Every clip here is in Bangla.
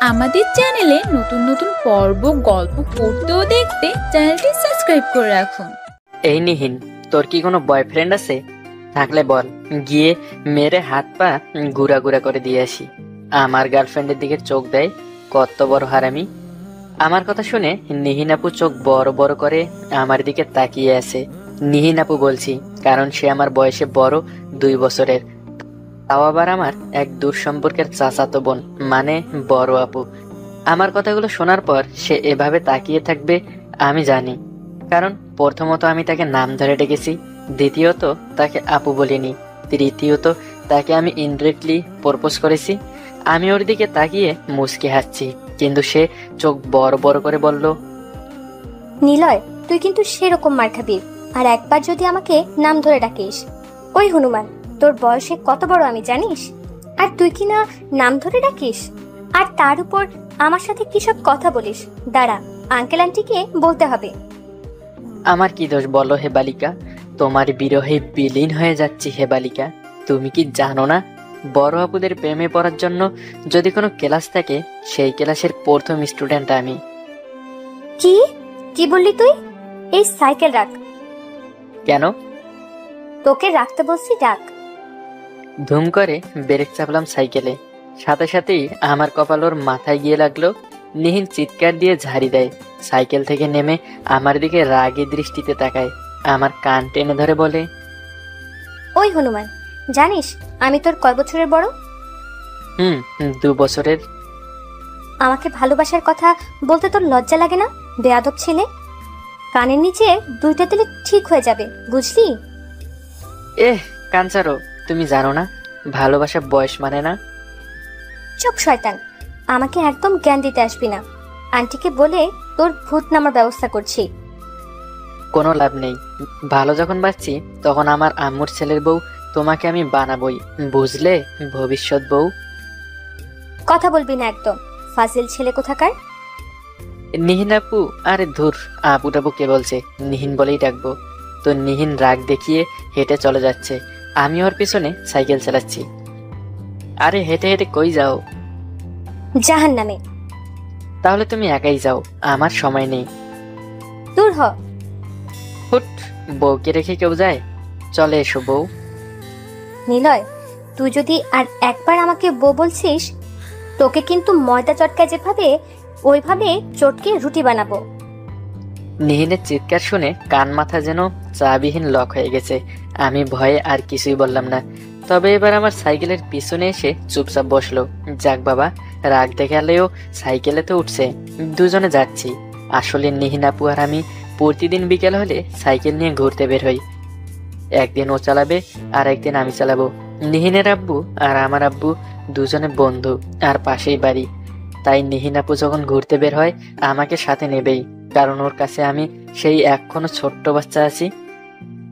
আমাদের চ্যানেলে নতুন নতুন পর্ব গল্প পড়তে ও দেখতে চ্যানেলটি সাবস্ক্রাইব করে রাখুন। এই নিহিন, তোর কি কোনো বয়ফ্রেন্ড আছে? থাকলে বল, গিয়ে মেরে হাত পা গুড়া গুড়া করে দিয়ে আসি। আমার গার্লফ্রেন্ডের দিকে চোখ দেয়, কত বড় হারামি। আমার কথা শুনে নিহিন আপু চোখ বড় বড় করে আমার দিকে তাকিয়ে আছে। নিহিন আপু বলছি, কারণ সে আমার বয়সে বড় 2 বছরের, তাও আবার আমার এক দূর সম্পর্কের চাচাতো বোন, মানে বড় আপু। আমার কথাগুলো শোনার পর সে এভাবে তাকিয়ে থাকবে আমি জানি, কারণ প্রথমত আমি তাকে নাম ধরে ডেকেছি, দ্বিতীয়ত তাকে আপু বলিনি, তৃতীয়ত তাকে আমি ইনডিরেক্টলি প্রপোজ করেছি। আমি ওর দিকে তাকিয়ে মুচকি হাসছি, কিন্তু সে চোখ বড় বড় করে বলল, নিলয়, তুই কিন্তু সেরকম মার খাবি। আর একবার যদি আমাকে নাম ধরে ডাকিস। ওই হনুমান, তোর বয়সে কত বড় আমি জানিস? আর তুই কি না নাম ধরে ডাকিস? আর তার উপর আমার সাথে কি সব কথা বলিস? দাঁড়া, আঙ্কেল আন্টিকে বলতে হবে। আমার কি দোষ বলো হে বালিকা? তোমার বিরহে বিলীন হয়ে যাচ্ছি হে বালিকা। তুমি কি জানো না, বড় আপুদের প্রেমে পড়ার জন্য যদি কোনো ক্লাস থাকে, সেই ক্লাসের প্রথম স্টুডেন্ট আমি। কি কি বললি তুই? এই সাইকেল রাখ। কেন? তোকে রাখতে বলছি, ডাক। ধুম করে ব্রেক চাপলাম সাইকেলে, সাথে সাথেই আমার কপাল ওর মাথায় গিয়ে লাগলো। নিহিন চিৎকার দিয়ে ঝাড়ি দেয়, সাইকেল থেকে নেমে আমার দিকে রাগী দৃষ্টিতে তাকায়, আমার কান টেনে ধরে বলে, ওই হনুমান, জানিস আমি তোর কয় বছরের বড়? 2 বছরের। আমাকে ভালোবাসার কথা বলতে তোর লজ্জা লাগে না, বেয়াদব ছেলে? কানের নিচে 2টা দিলে ঠিক হয়ে যাবে, বুঝলি? কাঞ্চারো, তুমি জানো না ভালোবাসা বয়স মানে না? চুপ শয়তান, আমাকে একদম জ্ঞান দিতে আসবি না। আন্টিকে বলে তোর ভূত নামার ব্যবস্থা করছি। কোনো লাভ নেই, ভালো যখন বাঁচছি তখন আমার আম্মুর ছেলের বউ তোমাকে আমি বানাবই, বুঝলে ভবিষ্যৎ বউ। কথা বলবি না একদম, ফাজিল ছেলে কোথাকার। নিহিন আপু, আরে ধুর, আপু টাপু কে বলছে, নিহিন বলেই ডাকবো। তো নিহিন রাগ দেখিয়ে হেঁটে চলে যাচ্ছে, আমি ওর পিছনে সাইকেল চালাচ্ছি। আরে হেঁটে হেঁটে কই যাও? জাহান্নামে। তাহলে তুমি একাই যাও, আমার সময় নেই। দূর হ। হুট, বউকে রেখে কেউ যায়? চলে এসো বউ। নিলয়, তুই যদি আর একবার আমাকে বউ বলছিস, তোকে কিন্তু ময়দা চটকায় যেভাবে, ওইভাবে চটকে রুটি বানাবো। নিহিনের চিৎকার শুনে কান মাথা যেন চাবিহীন লক হয়ে গেছে। আমি ভয়ে আর কিছুই বললাম না, তবে এবার আমার সাইকেলের পিছনে এসে চুপচাপ বসলো। যাক বাবা, রাগ দেখালেও সাইকেলে তো উঠছে, দুজনে যাচ্ছি। আসলে নিহিন আপু আর আমি প্রতিদিন বিকেল হলে সাইকেল নিয়ে ঘুরতে বের হই। একদিন ও চালাবে আর একদিন আমি চালাবো। নিহিনের আব্বু আর আমার আব্বু দুজনে বন্ধু, আর পাশেই বাড়ি। তাই নিহিন আপু যখন ঘুরতে বের হয় আমাকে সাথে নেবেই, কারণ ওর কাছে আমি সেই এখনো ছোট্ট বাচ্চা আছি।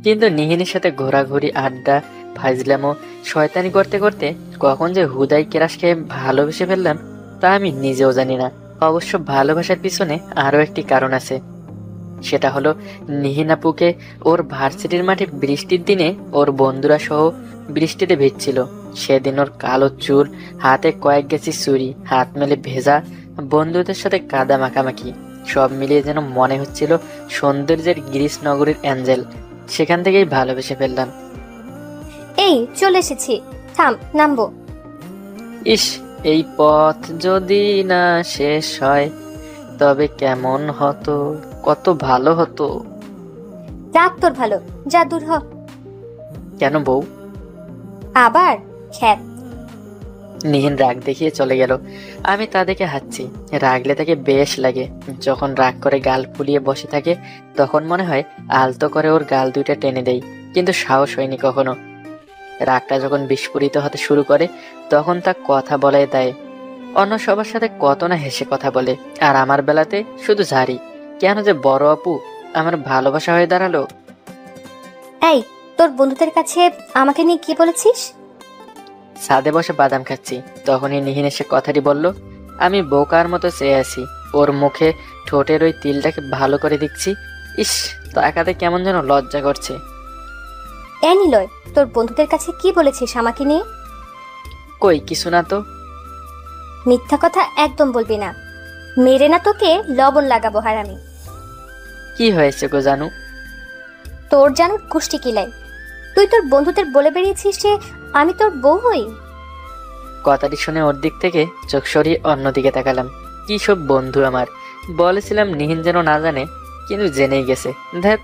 কিন্তু নিহিনের সাথে ঘোরাঘুরি, আড্ডা, ফাজলামো, শয়তানি করতে করতে কখন যে হুদাই ক্রাশ খেয়ে ভালোবেসে ফেললাম তা আমি নিজেও জানি না। অবশ্য ভালোবাসার পিছনে আরো একটি কারণ আছে, সেটা হলো নিহিন আপুকে ওর ভার্সিটির মাঠে বৃষ্টির দিনে ওর বন্ধুরা সহ বৃষ্টিতে ভিজছিল। সেদিন ওর কালো চুল, হাতে কয়েক গেছি চুরি, হাত মেলে ভেজা, বন্ধুদের সাথে কাদা মাখামাখি, সব মিলিয়ে যেন মনে হচ্ছিল সৌন্দর্যের গ্রিস নগরীর অ্যাঞ্জেল। সেখান থেকেই ভালোবেসে ফেললাম। এই চলে এসেছি, থাম, নামবো। ইস, এই পথ যদি না শেষ হয় তবে কেমন হতো, কত ভালো হতো। রাগ তোর ভালো, যা দূর হ। কেন বউ? আবার খ্যাত। নিহিন রাগ দেখিয়ে চলে গেল। আমি তা দেখে হাসছি। রাগলে তাকে বেশ লাগে। যখন রাগ করে গাল ফুলিয়ে বসে থাকে তখন মনে হয় আলতো করে ওর গাল দুইটা টেনে দেই, কিন্তু সাহস হয়নি কখনো। রাগটা যখন বিস্ফোরিত হতে শুরু করে তখন তা কথা বলে দেয়। অন্য সবার সাথে কত না হেসে কথা বলে, আর আমার বেলাতে শুধু ঝাড়ি। কেন যে বড় আপু আমার ভালোবাসা হয়ে দাঁড়ালো। এই, তোর বন্ধুদের কাছে আমাকে নিয়ে কি বলেছিস? ছাদে বসে বাদাম খাচ্ছি, তখনই নিহিন এসে কথাটি বলল। আমি বোকার মতো চেয়ে আছি, ওর মুখে ঠোঁটের ওই তিলটাকে ভালো করে দেখছি। ইস, তাকাতে কেমন যেন লজ্জা করছে। এ নিলয়, তোর বন্ধুদের কাছে কি বলেছিস আমাকে নিয়ে? কই কিছু না তো। মিথ্যা কথা একদম বলবি না, মেরে না তোকে লবণ লাগাবো হারামি। কি হয়েছে গো জানু? তোর জানুর কুষ্টি কিলাই, তুই তোর বন্ধুদের বলে বেরিয়েছিস যে আমি তোর বউ হই। কথাটি শুনে ওর দিক থেকে চোখ সরিয়ে অন্যদিকে তাকালাম। কি সব বন্ধু আমার! বলেছিলাম নিহিন যেন না জানে, কিন্তু জেনেই গেছে। ধ্যাত,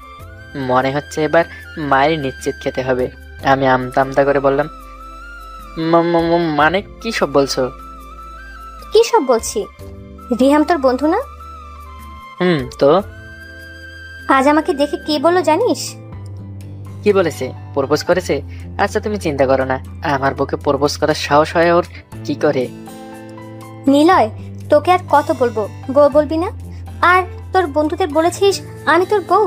মনে হচ্ছে এবার মায়ের নিশ্চিত খেতে হবে। আমি আমতা আমতা করে বললাম, মানে কি সব বলছো? কি সব বলছি? রিহাম তোর বন্ধু না? তো আজ আমাকে দেখে কি বললো জানিস? কি বলেছে? প্রপোজ করেছে? আচ্ছা তুমি চিন্তা করো না, আমার বুকে প্রপোজ করার সাহস হয় ওর কি করে। নিলয়, তোকে আর কত বলবো, বউ বলবি না? আর তোর বন্ধুদের বলেছিস আমি তোর বউ?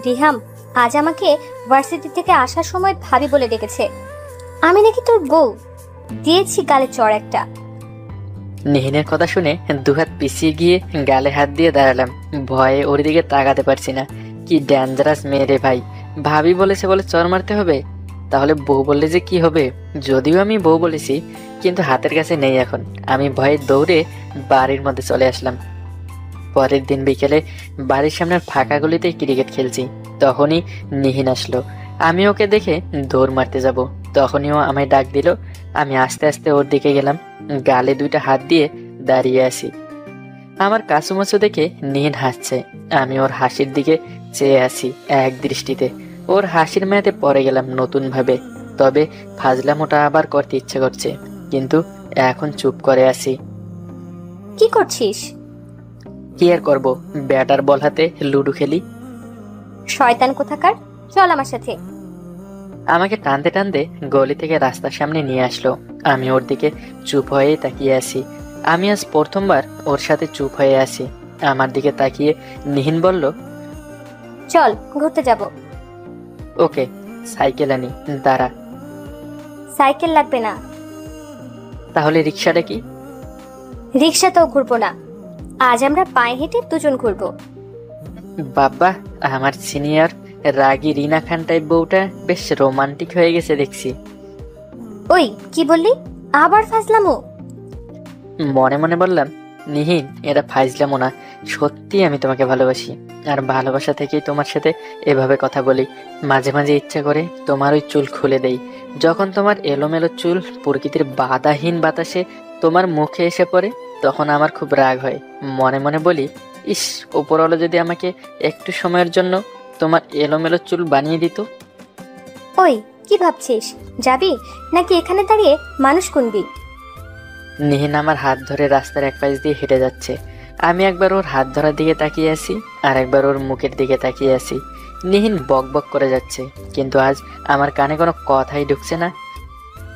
রিহাম আজ আমাকে ভার্সিটি থেকে আসার সময় ভাবি বলে ডেকেছে। আমি নাকি তোর বউ? দিয়েছি গালে চড় একটা। নিহিনের কথা শুনে দুহাত পিছিয়ে গিয়ে গালে হাত দিয়ে দাঁড়ালাম। ভয়ে ওর দিকে তাকাতে পারছি না। কি ডেঞ্জারাস মেয়ে রে ভাই! ভাবি বলেছে বলে চর মারতে হবে? তাহলে বউ বললে যে কি হবে? যদিও আমি বউ বলেছি, কিন্তু হাতের কাছে নেই এখন। আমি ভয়ে দৌড়ে বাড়ির মধ্যে চলে আসলাম। পরের দিন বিকেলে বাড়ির সামনের ফাঁকা গলিতে ক্রিকেট খেলছি। তখনই নিহিন আসলো। আমি ওকে দেখে দৌড় মারতে যাব, তখনই ও আমায় ডাক দিল। আমি আস্তে আস্তে ওর দিকে গেলাম। গালে দুইটা হাত দিয়ে দাঁড়িয়ে আছি। আমার কাছুমাছু দেখে নিহিন হাসছে। আমি ওর হাসির দিকে চেয়ে আছি এক দৃষ্টিতে। ওর হাসির মেয়াদে পড়ে গেলাম নতুন ভাবে। তবে ফাজলামোটা আবার করতে ইচ্ছে করছে, কিন্তু এখন চুপ করে আছি। কি করছিস? কি আর করবো, ব্যাটার বল হাতে লুডো খেলি। শয়তান কোথাকার, চল আমার সাথে। আমাকে টানতে টানতে গলি থেকে রাস্তার সামনে নিয়ে আসলো। আমি ওর দিকে চুপ হয়ে তাকিয়ে আছি। আমি আজ প্রথমবার ওর সাথে চুপ হয়ে আছি। আমার দিকে তাকিয়ে নিহিন বলল, চল ঘুরতে যাব। ওকে, সাইকেল আনি, দাঁড়া। সাইকেল লাগবে না। তাহলে রিক্সাটা কি? রিক্সাতেও ঘুরবো না, আজ আমরা পায়ে হেঁটে দুজন ঘুরবো। বাবা, আমার সিনিয়র রাগী রিনা খান টাইপ বউটা বেশ রোমান্টিক হয়ে গেছে দেখছি। ওই কি বললি? আবার ফাজলামো? মনে মনে বললাম, নিহিন এটা ফাইজলামো না, সত্যি আমি তোমাকে ভালোবাসি। আর ভালোবাসা থেকেই তোমার সাথে এভাবে কথা বলি। মাঝে মাঝে ইচ্ছা করে তোমার ওই চুল খুলে দেই। যখন তোমার এলোমেলো চুল প্রকৃতির বাধাহীন বাতাসে তোমার মুখে এসে পড়ে, তখন আমার খুব রাগ হয়। মনে মনে বলি, ইস, উপরওয়ালা যদি আমাকে একটু সময়ের জন্য তোমার এলোমেলো চুল বানিয়ে দিত। ওই কি ভাবছিস, যাবি নাকি এখানে দাঁড়িয়ে মানুষ গুনবি? নিহিন আমার হাত ধরে রাস্তার এক পাশ দিয়ে হেঁটে যাচ্ছে। আমি একবার ওর হাত ধরার দিকে তাকিয়ে আছি, আর একবার ওর মুখের দিকে তাকিয়ে আছি। নিহিন বক বক করে যাচ্ছে, কিন্তু আজ আমার কানে কোনো কথাই ঢুকছে না।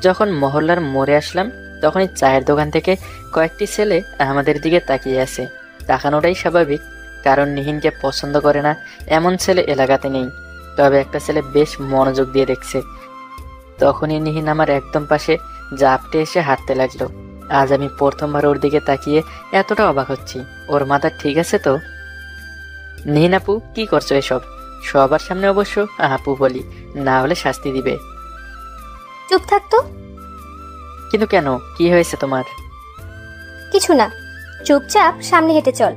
যখন মহল্লার মোড়ে আসলাম, তখনই চায়ের দোকান থেকে কয়েকটি ছেলে আমাদের দিকে তাকিয়ে আছে। তাকানোটাই স্বাভাবিক, কারণ নিহিনকে পছন্দ করে না এমন ছেলে এলাকাতে নেই। তবে একটা ছেলে বেশ মনোযোগ দিয়ে দেখছে। তখনই নিহিন আমার একদম পাশে জাপটে এসে হাঁটতে লাগলো। আজ আমি প্রথমবার ওর দিকে তাকিয়ে এতটা অবাক হচ্ছি। ওর মাথা ঠিক আছে তো? নিহিন আপু, কি করছো এসব? সবার সামনে অবশ্য আপু বলি, না হলে শাস্তি দিবে। চুপ থাকতো। কিন্তু কেন, কি হয়েছে তোমার? কিছু না, চুপচাপ সামনে হেঁটে চল।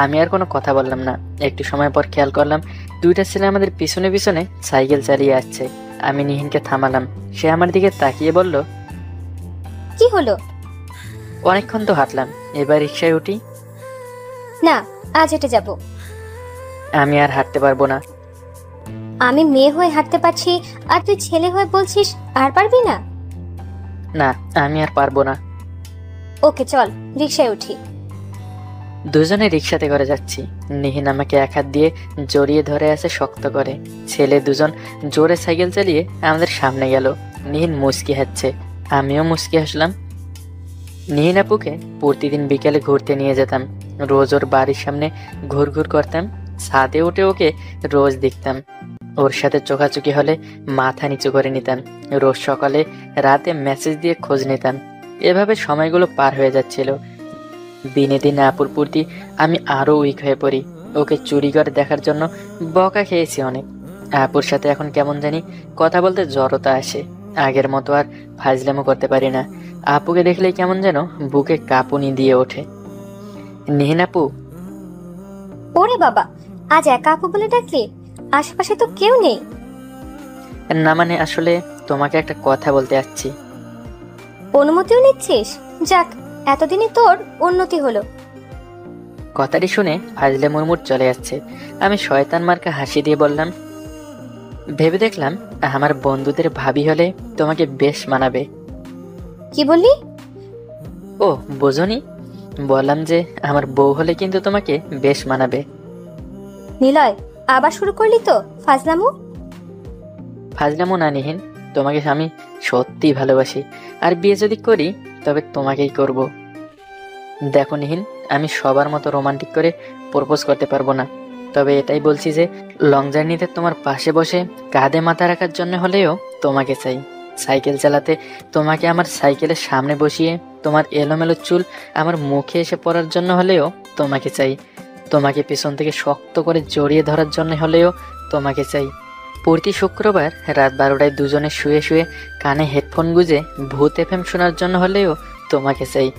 আমি আর কোনো কথা বললাম না। একটু সময় পর খেয়াল করলাম দুইটা ছেলে আমাদের পিছনে পিছনে সাইকেল চালিয়ে আসছে। আমি নিহিনকে থামালাম। সে আমার দিকে তাকিয়ে বলল, কি হলো? অনেকক্ষণ তো হাঁটলাম, এবার রিক্সায় উঠি। না, আজ হেঁটে যাব। আমি আর হাঁটতে পারবো না। আমি মেয়ে হয়ে হাঁটতে পারছি, আর তুই ছেলে হয়ে বলছিস আর পারবি না? না, আমি আর পারবো না। ওকে চল, রিক্সায় উঠি। দুজনে রিক্সাতে করে যাচ্ছি। নিহিন আমাকে এক হাত দিয়ে জড়িয়ে ধরে আছে শক্ত করে। ছেলে দুজন জোরে সাইকেল চালিয়ে আমাদের সামনে গেল। নিহিন মুচকি হাসছে, আমিও মুচকি হাসলাম। নিহিন আপুকে প্রতিদিন বিকেলে ঘুরতে নিয়ে যেতাম। রোজ ওর বাড়ির সামনে ঘুরঘুর করতাম। ছাদে উঠে ওকে রোজ দেখতাম। ওর সাথে চোখাচোখি হলে মাথা নিচু করে নিতাম। রোজ সকালে রাতে মেসেজ দিয়ে খোঁজ নিতাম। এভাবে সময়গুলো পার হয়ে যাচ্ছিল। দিনে দিনে আপুর প্রতি আমি আরো উইক হয়ে পড়ি। ওকে চুরি করে দেখার জন্য বকা খেয়েছি অনেক। আপুর সাথে এখন কেমন জানি কথা বলতে জড়তা আসে। আগের মতো আর ফাজলামো করতে পারি না। আপুকে দেখলেই কেমন যেন বুকে কাঁপুনি দিয়ে ওঠে। নিহিন আপু। ওরে বাবা, আজ একা আপু বলে ডাকলি? আশেপাশে তো কেউ নেই। না মানে আসলে তোমাকে একটা কথা বলতে আসছি। অনুমতিও নিচ্ছিস? যাক, এতদিনে তোর উন্নতি হলো। কথাটি শুনে ফাজলে মুরমুর চলে যাচ্ছে। আমি শয়তান মার্কা হাসি দিয়ে বললাম, ভেবে দেখলাম আমার বন্ধুদের ভাবি হলে তোমাকে বেশ মানাবে। কি বললি? ও বোঝনি? বললাম যে আমার বউ হলে কিন্তু তোমাকে বেশ মানাবে। নিলয়, আবার শুরু করলি তো ফাজলামু? ফাজলামো না নিহিন, তোমাকে আমি সত্যি ভালোবাসি, আর বিয়ে যদি করি তবে তোমাকেই করব। দেখো নিহিন, আমি সবার মতো রোমান্টিক করে প্রপোজ করতে পারবো না, তবে এটাই বলছি যে লং জার্নিতে তোমার পাশে বসে কাঁধে মাথা রাখার জন্য হলেও তোমাকে চাই। সাইকেল চালাতে তোমাকে আমার সাইকেলের সামনে বসিয়ে তোমার এলোমেলো চুল আমার মুখে এসে পড়ার জন্য হলেও তোমাকে চাই। তোমাকে পেছন থেকে শক্ত করে জড়িয়ে ধরার জন্য হলেও তোমাকে চাই। প্রতি শুক্রবার রাত 12টায় দুজনে শুয়ে শুয়ে কানে হেডফোন গুঁজে ভূত এফএম শোনার জন্য হলেও তোমাকে চাই।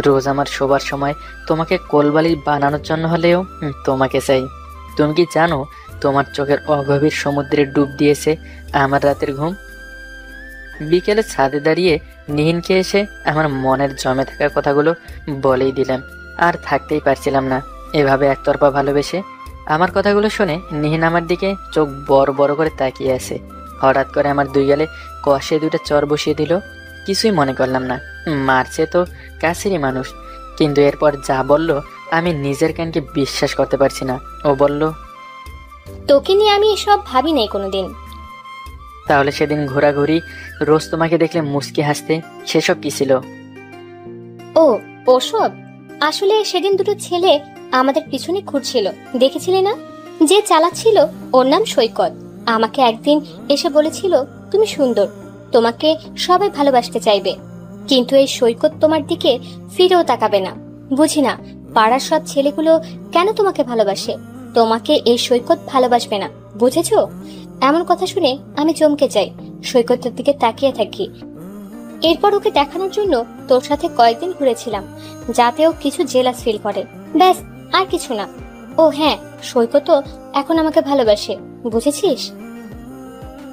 রোজ আমার শোবার সময় তোমাকে কোলবালি বানানোর জন্য হলেও তোমাকে চাই। তুমি কি জানো তোমার চোখের অগভীর সমুদ্রে ডুব দিয়েছে আমার রাতের ঘুম? বিকেলে ছাদে দাঁড়িয়ে নিহিনকে এসে আমার মনের জমে থাকা কথাগুলো বলেই দিলাম। আর থাকতেই পারছিলাম না এভাবে একতরফা ভালোবেসে। আমার কথাগুলো শুনে নিহিন আমার দিকে চোখ বড় বড় করে তাকিয়ে আছে। হঠাৎ করে আমার দুই গালে কষে দুটো চর বসিয়ে দিল। কিছুই মনে করলাম না, মারছে তো কাছেরই মানুষ। কিন্তু এরপর যা বলল আমি নিজের কানকে বিশ্বাস করতে পারছি না। ও বলল, তোকে নিয়ে আমি এসব ভাবি নাই কোনোদিন। তাহলে সেদিন ঘোরাঘুরি, রোজ তোমাকে দেখলে মুচকি হাসতে, সেসব কি ছিল? ও ওসব আসলে সেদিন দুটো ছেলে আমাদের পিছনে ঘুরছিল, দেখেছিলে না? যে চালাচ্ছিল ওর নাম সৈকত। আমাকে একদিন এসে বলেছিল, তুমি সুন্দর, তোমাকে সবাই ভালোবাসতে চাইবে। কিন্তু এই সৈকত তোমার দিকে ফিরেও তাকাবে না। বুঝি না পাড়ার সব ছেলেগুলো কেন তোমাকে ভালোবাসে, তোমাকে এই সৈকত ভালোবাসবে না, বুঝেছো? এমন কথা শুনে আমি চমকে যাই, সৈকতের দিকে তাকিয়ে থাকি। এরপর ওকে দেখানোর জন্য তোর সাথে কয়েকদিন ঘুরেছিলাম, যাতে ও কিছু জেলাস ফিল করে, ব্যাস, আর কিছু না। ও হ্যাঁ, সৈকতও এখন আমাকে ভালোবাসে, বুঝেছিস?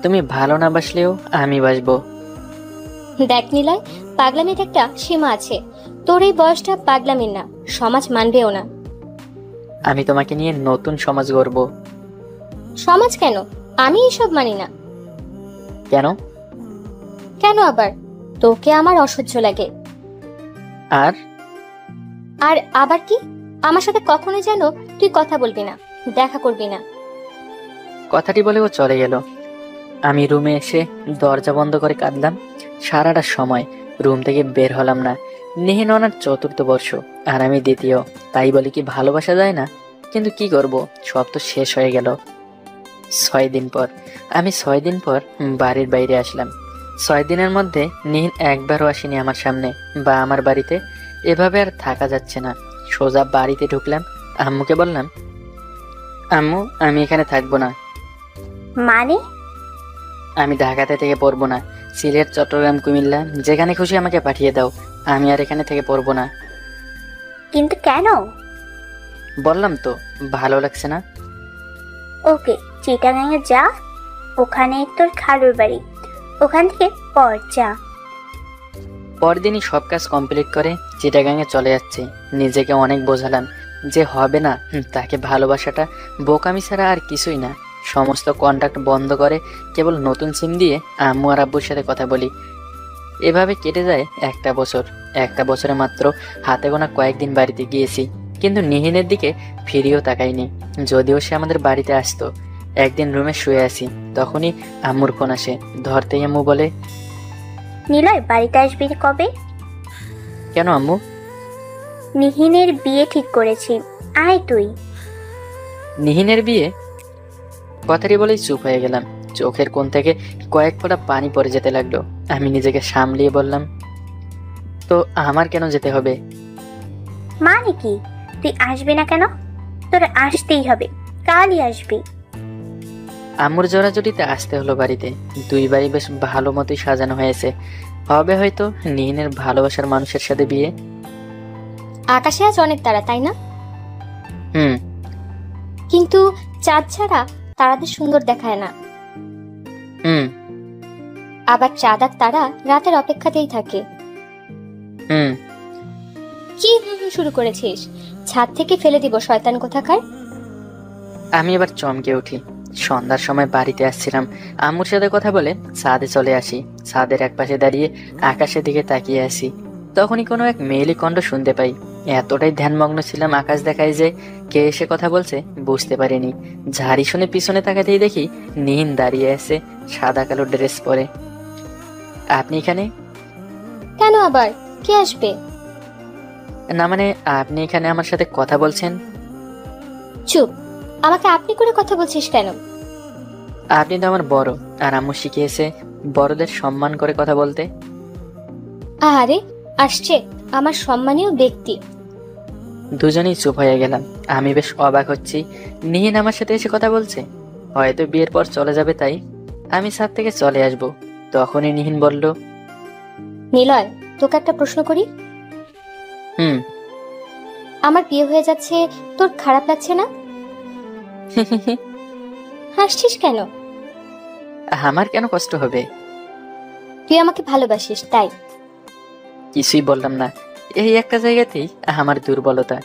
তুমি ভালো না বাসলেও আমি বাসবো। দেখ নিলয়, পাগলামির একটা সীমা আছে। তোর এই বয়সটা পাগলামির না, সমাজ মানবেও না। আমি তোমাকে নিয়ে নতুন সমাজ গড়ব। সমাজ কেন? আমি এসব মানি না। কেন? কেন আবার? তোকে আমার অসহ্য লাগে। আর আর আবার কি? আমার সাথে কখনো যেন তুই কথা বলবি না, দেখা করবি না। কথাটি বলে ও চলে গেল। আমি রুমে এসে দরজা বন্ধ করে কাঁদলাম। সারাটা সময় রুম থেকে বের হলাম না। নিহিন ওনার 4র্থ বর্ষ আর আমি 2য়। তাই বলে কি ভালোবাসা যায় না? কিন্তু কি করব, সব তো শেষ হয়ে গেল। 6 দিন পর আমি 6 দিন পর বাড়ির বাইরে আসলাম। 6 দিনের মধ্যে নিহিন একবারও আসেনি আমার সামনে বা আমার বাড়িতে। এভাবে আর থাকা যাচ্ছে না। সোজা বাড়িতে ঢুকলাম। আম্মুকে বললাম, আম্মু আমি এখানে থাকবো না। মানে? আমি ঢাকাতে থেকে পড়বো না। সিলেট, চট্টগ্রাম, কুমিল্লা, যেখানে খুশি আমাকে পাঠিয়ে দাও। আমি আর এখানে থেকে পড়বো না। কিন্তু কেন? বললাম তো, ভালো লাগছে না। ওকে, চিটাগাঙে যা, ওখানে তোর খালুর বাড়ি, ওখান থেকে পড় যা। পরদিনই সব কাজ কমপ্লিট করে চিটাগাঙে চলে যাচ্ছে। নিজেকে অনেক বোঝালাম যে হবে না, তাকে ভালোবাসাটা বোকামি ছাড়া আর কিছুই না। সমস্ত কন্টাক্ট বন্ধ করে কেবল নতুন সিম দিয়ে আম্মু আর আব্বুর সাথে কথা বলি। এভাবে কেটে যায় একটা বছর। একটা বছরে মাত্র হাতে গোনা কয়েকদিন বাড়িতে গিয়েছি, কিন্তু নিহিনের দিকে ফিরিয়েও তাকাইনি। যদিও সে আমাদের বাড়িতে আসতো। একদিন রুমে শুয়ে আছি, তখনই আম্মুর ফোন আসে। ধরতেই আম্মু বলে, নিলয়, বাড়িতে আসবি কবে? কেন আম্মু? নিহিনের বিয়ে ঠিক করেছি, আয় তুই। নিহিনের বিয়ে? কথাটি বলেই চুপ হয়ে গেলাম। চোখের কোণ থেকে কয়েক ফোঁটা পানি পড়ে যেতে লাগলো। আমি নিজেকে সামলিয়ে বললাম, তো আমার কেন যেতে হবে? মানে কি? তুই আসবি না কেন? তোর আসতেই হবে, কালই আসবি। আম্মুর জোড়াজুটিতে আসতে হলো বাড়িতে। দুই বাড়ি বেশ ভালো মতোই সাজানো হয়েছে। হবে হয়তো নিহিনের ভালোবাসার মানুষের সাথে বিয়ে। আকাশে আজ অনেক তারা, তাই না? হুম। কিন্তু চাঁদ ছাড়া তারাদের সুন্দর দেখায় না। হুম। আবার চাঁদ আর তারা রাতের অপেক্ষাতেই থাকে। হুম। কি শুরু করেছিস? ছাদ থেকে ফেলে দিব শয়তান কোথাকার। আমি এবার চমকে উঠি। সন্ধ্যার সময় বাড়িতে আসছিলাম, আম্মুর সাথে কথা বলে ছাদে চলে আসি। ছাদের এক পাশে দাঁড়িয়ে আকাশের দিকে তাকিয়ে আসি। তখনই কোনো এক মেয়েলি কণ্ঠ শুনতে পাই। এতটাই ধ্যানমগ্ন ছিলাম আকাশ দেখায় যে কে এসে কথা বলছে বুঝতে পারিনি। ঝাড়ি শুনে পিছনে তাকাতেই দেখি নিহিন দাঁড়িয়ে আছে, সাদা কালো ড্রেস পরে। আপনি এখানে? কেন আবার? কে আসবে? না মানে, আপনি এখানে আমার সাথে কথা বলছেন? চুপ! আমাকে আপনি করে কথা বলছিস কেন? আপনি তো আমার বড়, আর আম্মু শিখিয়েছে বড়দের সম্মান করে কথা বলতে। আরে আসছে আমার সম্মানীয় ব্যক্তি। দুজনেই চুপ হয়ে গেলাম। আমি বেশ অবাক হচ্ছি, নিহিন আমার সাথে এসে কথা বলছে। হয়তো বিয়ের পর চলে যাবে, তাই আমি ছাদ থেকে চলে আসব। তখনই নিহিন বলল, নিলয়, তোকে একটা প্রশ্ন করি। হুম। আমার বিয়ে হয়ে যাচ্ছে, তোর খারাপ লাগছে না? হাসছিস কেন? আমার কেন কষ্ট হবে? তুই আমাকে ভালোবাসিস তাই। কিছুই বললাম না। এই একটা জায়গাতেই আমার দুর্বলতা।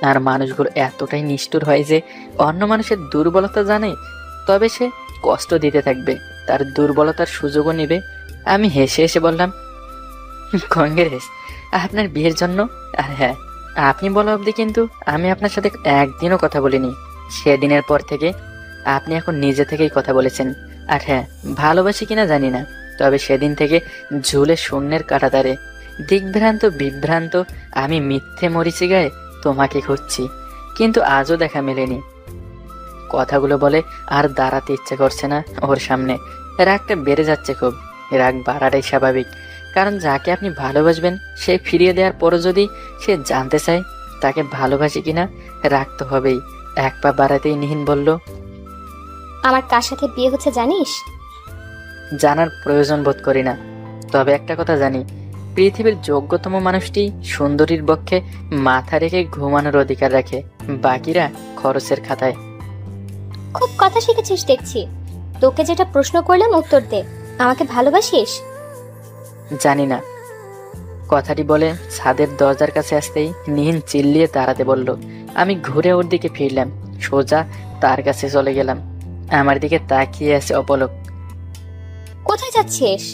আর মানুষগুলো এতটাই নিষ্ঠুর হয় যে অন্য মানুষের দুর্বলতা জানে, তবে সে কষ্ট দিতে থাকবে, তার দুর্বলতার সুযোগও নেবে। আমি হেসে হেসে বললাম, কংগ্রেস আপনার বিয়ের জন্য। আর হ্যাঁ, আপনি বলা অবধি কিন্তু আমি আপনার সাথে একদিনও কথা বলিনি। সেদিনের পর থেকে আপনি এখন নিজে থেকেই কথা বলেছেন। আর হ্যাঁ, ভালোবাসি কিনা জানি না, তবে সেদিন থেকে ঝুলে শূন্যের কাঁটাতারে, দিকভ্রান্ত বিভ্রান্ত আমি মিথ্যে মরিচি গায়ে তোমাকে খুঁজছি, কিন্তু আজও দেখা মেলেনি। কথাগুলো বলে আর দাঁড়াতে ইচ্ছে করছে না ওর সামনে। রাগটা বেড়ে যাচ্ছে খুব। রাগ বাড়াটাই স্বাভাবিক, কারণ যাকে আপনি ভালোবাসবেন সে ফিরিয়ে দেওয়ার পরও যদি সে জানতে চায় তাকে ভালোবাসি কিনা, রাগ তো হবেই। এক পা বাড়াতেই নিহিন বলল, আমার কার সাথে বিয়ে হচ্ছে জানিস? জানার প্রয়োজন বোধ করি না, তবে একটা কথা জানি, পৃথিবীর যোগ্যতম মানুষটি সুন্দরীর পক্ষে মাথা রেখে ঘুমানোর অধিকার রাখে, বাকিরা খরচের খাতায়। খুব কথা শিখেছিস দেখছি। তোকে যেটা প্রশ্ন করলাম উত্তর দে। আমাকে ভালোবাসিস? জানি না। কথাটি বলে ছাদের দরজার কাছে আসতেই নিহিন চিল্লিয়ে দাঁড়াতে বলল। আমি ঘুরে ওর দিকে ফিরলাম, সোজা তার কাছে চলে গেলাম। আমার দিকে তাকিয়ে আছে অপলক। কোথায় যাচ্ছিস?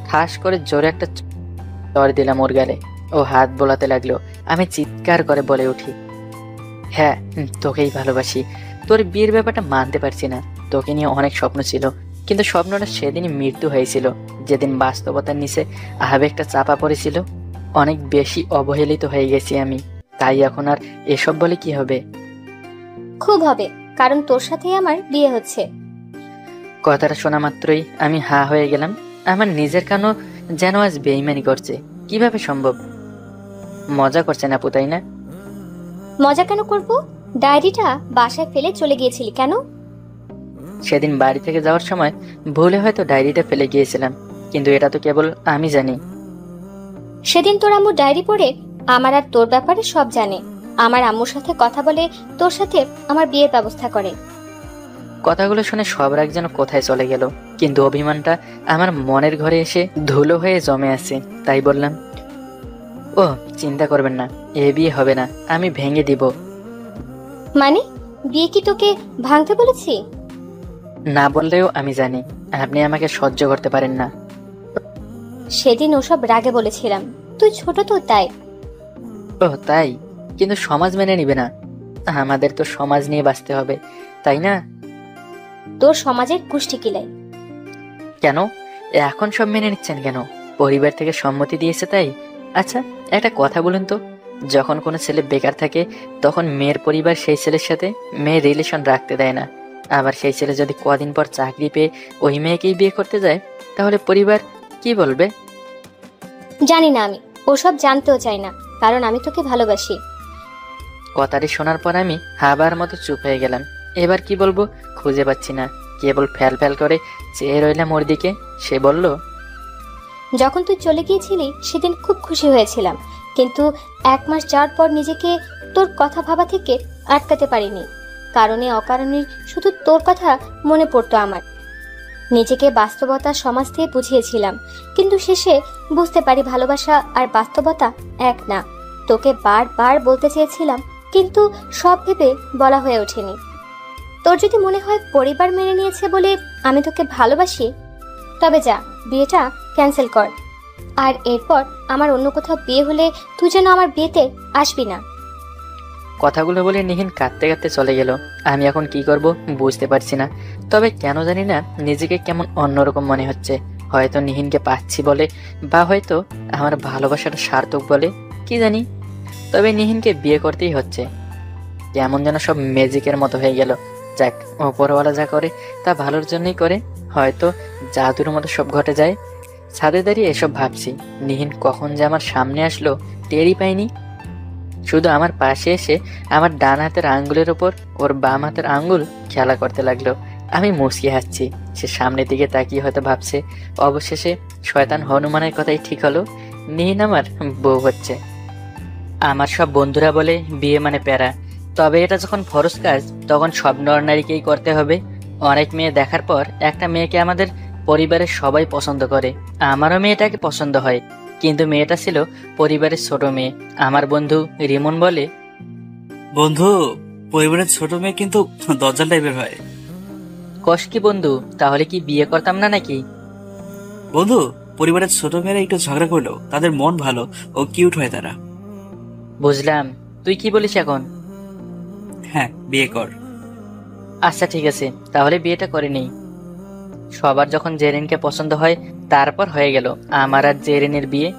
ঠাস করে জোরে একটা চড় দিলাম ওর গালে। ও হাত বোলাতে লাগলো। আমি চিৎকার করে বলে উঠি, হ্যাঁ, তোকেই ভালোবাসি। তোর বিয়ের ব্যাপারটা মানতে পারছি না। তোকে নিয়ে অনেক স্বপ্ন ছিল, কিন্তু স্বপ্নটা সেদিনই মৃত্যু হয়েছিল যেদিন বাস্তবতার নিচে আবেগটা চাপা পড়েছিল। অনেক বেশি অবহেলিত হয়ে গেছি আমি, তাই এখন আর এসব বলে কি হবে? খুব হবে, কারণ তোর সাথেই আমার বিয়ে হচ্ছে। কথাটা শোনা মাত্রই আমি হা হয়ে গেলাম। আমার নিজের কানও যেন আজ বেইমানি করছে। কিভাবে সম্ভব? মজা করছেন আপু, তাই না? মজা কেন করব? ডায়েরিটা বাসায় ফেলে চলে গিয়েছিলি কেন? সেদিন বাড়ি থেকে যাওয়ার সময় ভুলে হয়তো ডায়েরিটা ফেলে গিয়েছিলাম, কিন্তু এটা তো কেবল আমি জানি। সেদিন তোর আম্মু ডায়েরি পড়ে আমার আর তোর ব্যাপারে সব জানে। আমার আম্মুর সাথে কথা বলে তোর সাথে আমার বিয়ের ব্যবস্থা করে। কথাগুলো শুনে সব রাগ যেন কোথায় চলে গেল, কিন্তু অভিমানটা আমার মনের ঘরে এসে ধুলো হয়ে জমে আছে। তাই বললাম, ও চিন্তা করবেন না, এ বিয়ে হবে না, আমি ভেঙে দিব। মানে বিয়ে কি তোকে ভাঙতে বলেছি? না বললেও আমি জানি আপনি আমাকে সহ্য করতে পারেন না। সেদিন ওসব রাগে বলেছিলাম, তুই ছোট তো তাই। ও তাই? কিন্তু সমাজ মেনে নিবে না। আমাদের তো সমাজ নিয়ে বাঁচতে হবে, তাই না? তোর সমাজের কুষ্টি কিলাই। কেন এখন সব মেনে নিচ্ছেন কেন? পরিবার থেকে সম্মতি দিয়েছে তাই? আচ্ছা একটা কথা বলুন তো, যখন কোনো ছেলে বেকার থাকে তখন মেয়ের পরিবার সেই ছেলের সাথে মেয়ের রিলেশন রাখতে দেয় না। আবার সেই ছেলে যদি কদিন পর চাকরি পেয়ে ওই মেয়েকেই বিয়ে করতে যায়, তাহলে পরিবার কি বলবে? জানি না, আমি ওসব জানতেও চাই না, কারণ আমি তোকে ভালোবাসি। কথাটি শোনার পর আমি হাবার মতো চুপ হয়ে গেলাম। এবার কি বলবো খুঁজে পাচ্ছি না, কেবল ফ্যাল ফ্যাল করে চেয়ে রইলাম ওর দিকে। সে বলল, যখন তুই চলে গিয়েছিলি সেদিন খুব খুশি হয়েছিলাম, কিন্তু 1 মাস যাওয়ার পর নিজেকে তোর কথা ভাবা থেকে আটকাতে পারিনি। কারণে অকারণে শুধু তোর কথা মনে পড়তো আমার। নিজেকে বাস্তবতার সমাজ থেকে বুঝিয়েছিলাম, কিন্তু শেষে বুঝতে পারি ভালোবাসা আর বাস্তবতা এক না। তোকে বারবার বলতে চেয়েছিলাম, কিন্তু সব ভেবে বলা হয়ে ওঠেনি। তোর যদি মনে হয় পরিবার মেনে নিয়েছে বলে আমি তোকে ভালোবাসি, তবে যা, বিয়েটা ক্যান্সেল কর। আর এরপর আমার অন্য কোথাও বিয়ে হলে তুই যেন আমার বিয়েতে আসবি না। কথাগুলো বলে নিহিন কাঁদতে কাঁদতে চলে গেল। আমি এখন কি করব বুঝতে পারছি না, তবে কেন জানি না নিজেকে কেমন অন্যরকম মনে হচ্ছে। হয়তো নিহিনকে পাচ্ছি বলে, বা হয়তো আমার ভালোবাসাটা সার্থক বলে, কি জানি। তবে নিহিনকে বিয়ে করতেই হচ্ছে। কেমন যেন সব ম্যাজিকের মতো হয়ে গেল। যাক, ওপরওয়ালা যা করে তা ভালোর জন্যই করে, হয়তো জাদুর মতো সব ঘটে যায়। ছাদে দাঁড়িয়ে এসব ভাবছি, নিহিন কখন যে আমার সামনে আসলো টেরই পাইনি। শুধু আমার পাশে এসে আমার ডান হাতের আঙ্গুলের ওপর ওর বাম হাতের আঙ্গুল খেলা করতে লাগলো। আমি মুচকি হাসছি। সে সামনের দিকে তাকিয়ে হয়তো ভাবছে, অবশেষে শয়তান হনুমানের কথাই ঠিক হলো, নিহিন আমার বউ হচ্ছে। আমার সব বন্ধুরা বলে বিয়ে মানে প্যারা, তবে এটা যখন ফরজ কাজ তখন সব নরনারীকেই করতে হবে। অনেক মেয়ে দেখার পর একটা মেয়েকে আমাদের পরিবারের সবাই পছন্দ করে। আমারও মেয়েটাকে পছন্দ হয়, কিন্তু মেয়েটা ছিল পরিবারের ছোট মেয়ে। আমার বন্ধু রিমন বলে, বন্ধু, পরিবারের ছোট মেয়ে কিন্তু দজ্জাল টাইপের হয়। কস কি বন্ধু, তাহলে কি বিয়ে করতাম না নাকি? বন্ধু, পরিবারের ছোট মেয়েরা একটু ঝগড়া করলেও তাদের মন ভালো ও কিউট হয় তারা। বুঝলাম, তুই কি বলিস এখন? হ্যাঁ, বিয়ে কর। আচ্ছা ঠিক আছে, তাহলে বিয়েটা করে নেই। সবার যখন জেরিনকে পছন্দ হয়, তারপর হয়ে গেল আমার আর জেরিনের বিয়ে।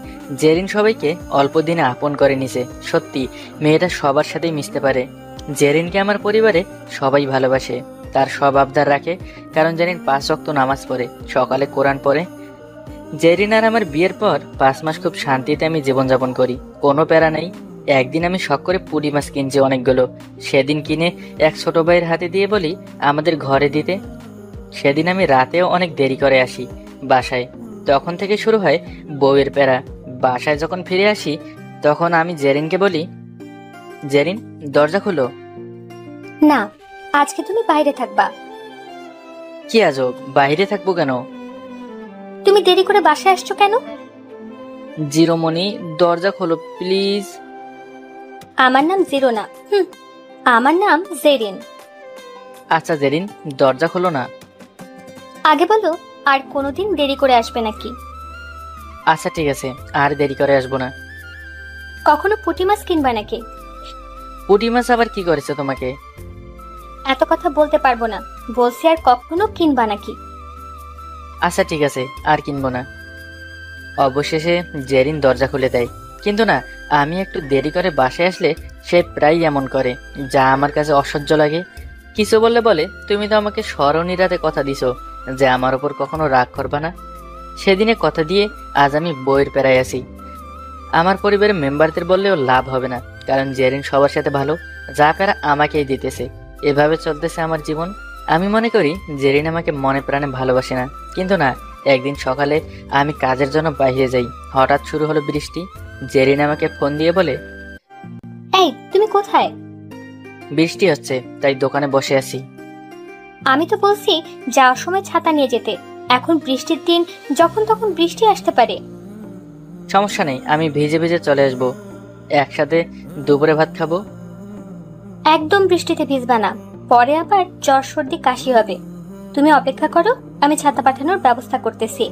জেরিন সবাইকে অল্প দিনে আপন করে নিছে। সত্যি মেয়েটা সবার সাথেই মিশতে পারে। জেরিনকে আমার পরিবারে সবাই ভালোবাসে, তার সব আবদার রাখে, কারণ জেরিন 5 ওয়াক্ত নামাজ পড়ে, সকালে কোরআন পড়ে। জেরিন আর আমার বিয়ের পর 5 মাস খুব শান্তিতে আমি জীবনযাপন করি, কোনো প্যারা নেই। একদিন আমি শখ করে পুঁটি মাছ কিনছি অনেকগুলো। সেদিন কিনে এক ছোট ভাইয়ের হাতে দিয়ে বলি আমাদের ঘরে দিতে। সেদিন আমি রাতেও অনেক দেরি করে আসি বাসায়। তখন থেকে শুরু হয় বউয়ের প্যারা। বাসায় যখন ফিরে আসি তখন আমি জেরিনকে বলি, জেরিন দরজা খুলো। না, আজকে তুমি বাইরে থাকবা। কি আজব, বাইরে থাকবো কেন? তুমি দেরি করে বাসায় আসছো কেন? জিরোমণি, দরজা খোলো প্লিজ। আমার নাম জিরো না, আমার নাম জেরিন। আচ্ছা জেরিন, দরজা খোলো না। আগে বলো, আর কোনোদিন দেরি করে আসবে নাকি? আচ্ছা ঠিক আছে, আর দেরি করে আসবো না। কখনো পুঁটি মাছ কিনবা নাকি? পুঁটি মাছ আবার কি করেছে তোমাকে? এত কথা বলতে পারবো না, বলছি আর কখনো কিনবা নাকি? আচ্ছা ঠিক আছে, আর কিনবো না। অবশেষে জেরিন দরজা খুলে দেয়, কিন্তু না, আমি একটু দেরি করে বাসায় আসলে সে প্রায় এমন করে, যা আমার কাছে অসহ্য লাগে। কিছু বললে বলে, তুমি তো আমাকে স্মরণী রাতে কথা দিছো যে আমার ওপর কখনো রাগ করবা না। সেদিনে কথা দিয়ে আজ আমি বইয়ের প্যারায় আছি। আমার পরিবারের মেম্বারদের বললেও লাভ হবে না, কারণ জেরিন সবার সাথে ভালো, যা প্যারা আমাকেই দিতেছে। এভাবে চলতেছে আমার জীবন। আমি মনে করি জেরিন আমাকে মনে প্রাণে ভালোবাসে না, কিন্তু না, একদিন সকালে আমি কাজের জন্য বাইরে যাই, হঠাৎ শুরু হলো বৃষ্টি। জেরিন আমাকে ফোন দিয়ে বলে, এই তুমি কোথায়? বৃষ্টি হচ্ছে, তাই দোকানে বসে আছি। আমি তো বলছি যাওয়ার সময় ছাতা নিয়ে যেতে, এখন বৃষ্টির দিন, যখন তখন বৃষ্টি আসতে পারে। সমস্যা নেই, আমি ভিজে ভিজে চলে আসবো, একসাথে দুপুরে ভাত খাবো। একদম বৃষ্টিতে ভিজবা না, পরে আবার জ্বর সর্দি কাশি হবে। তুমি অপেক্ষা করো, আমি ছাতা পাঠানোর ব্যবস্থা করতেছি।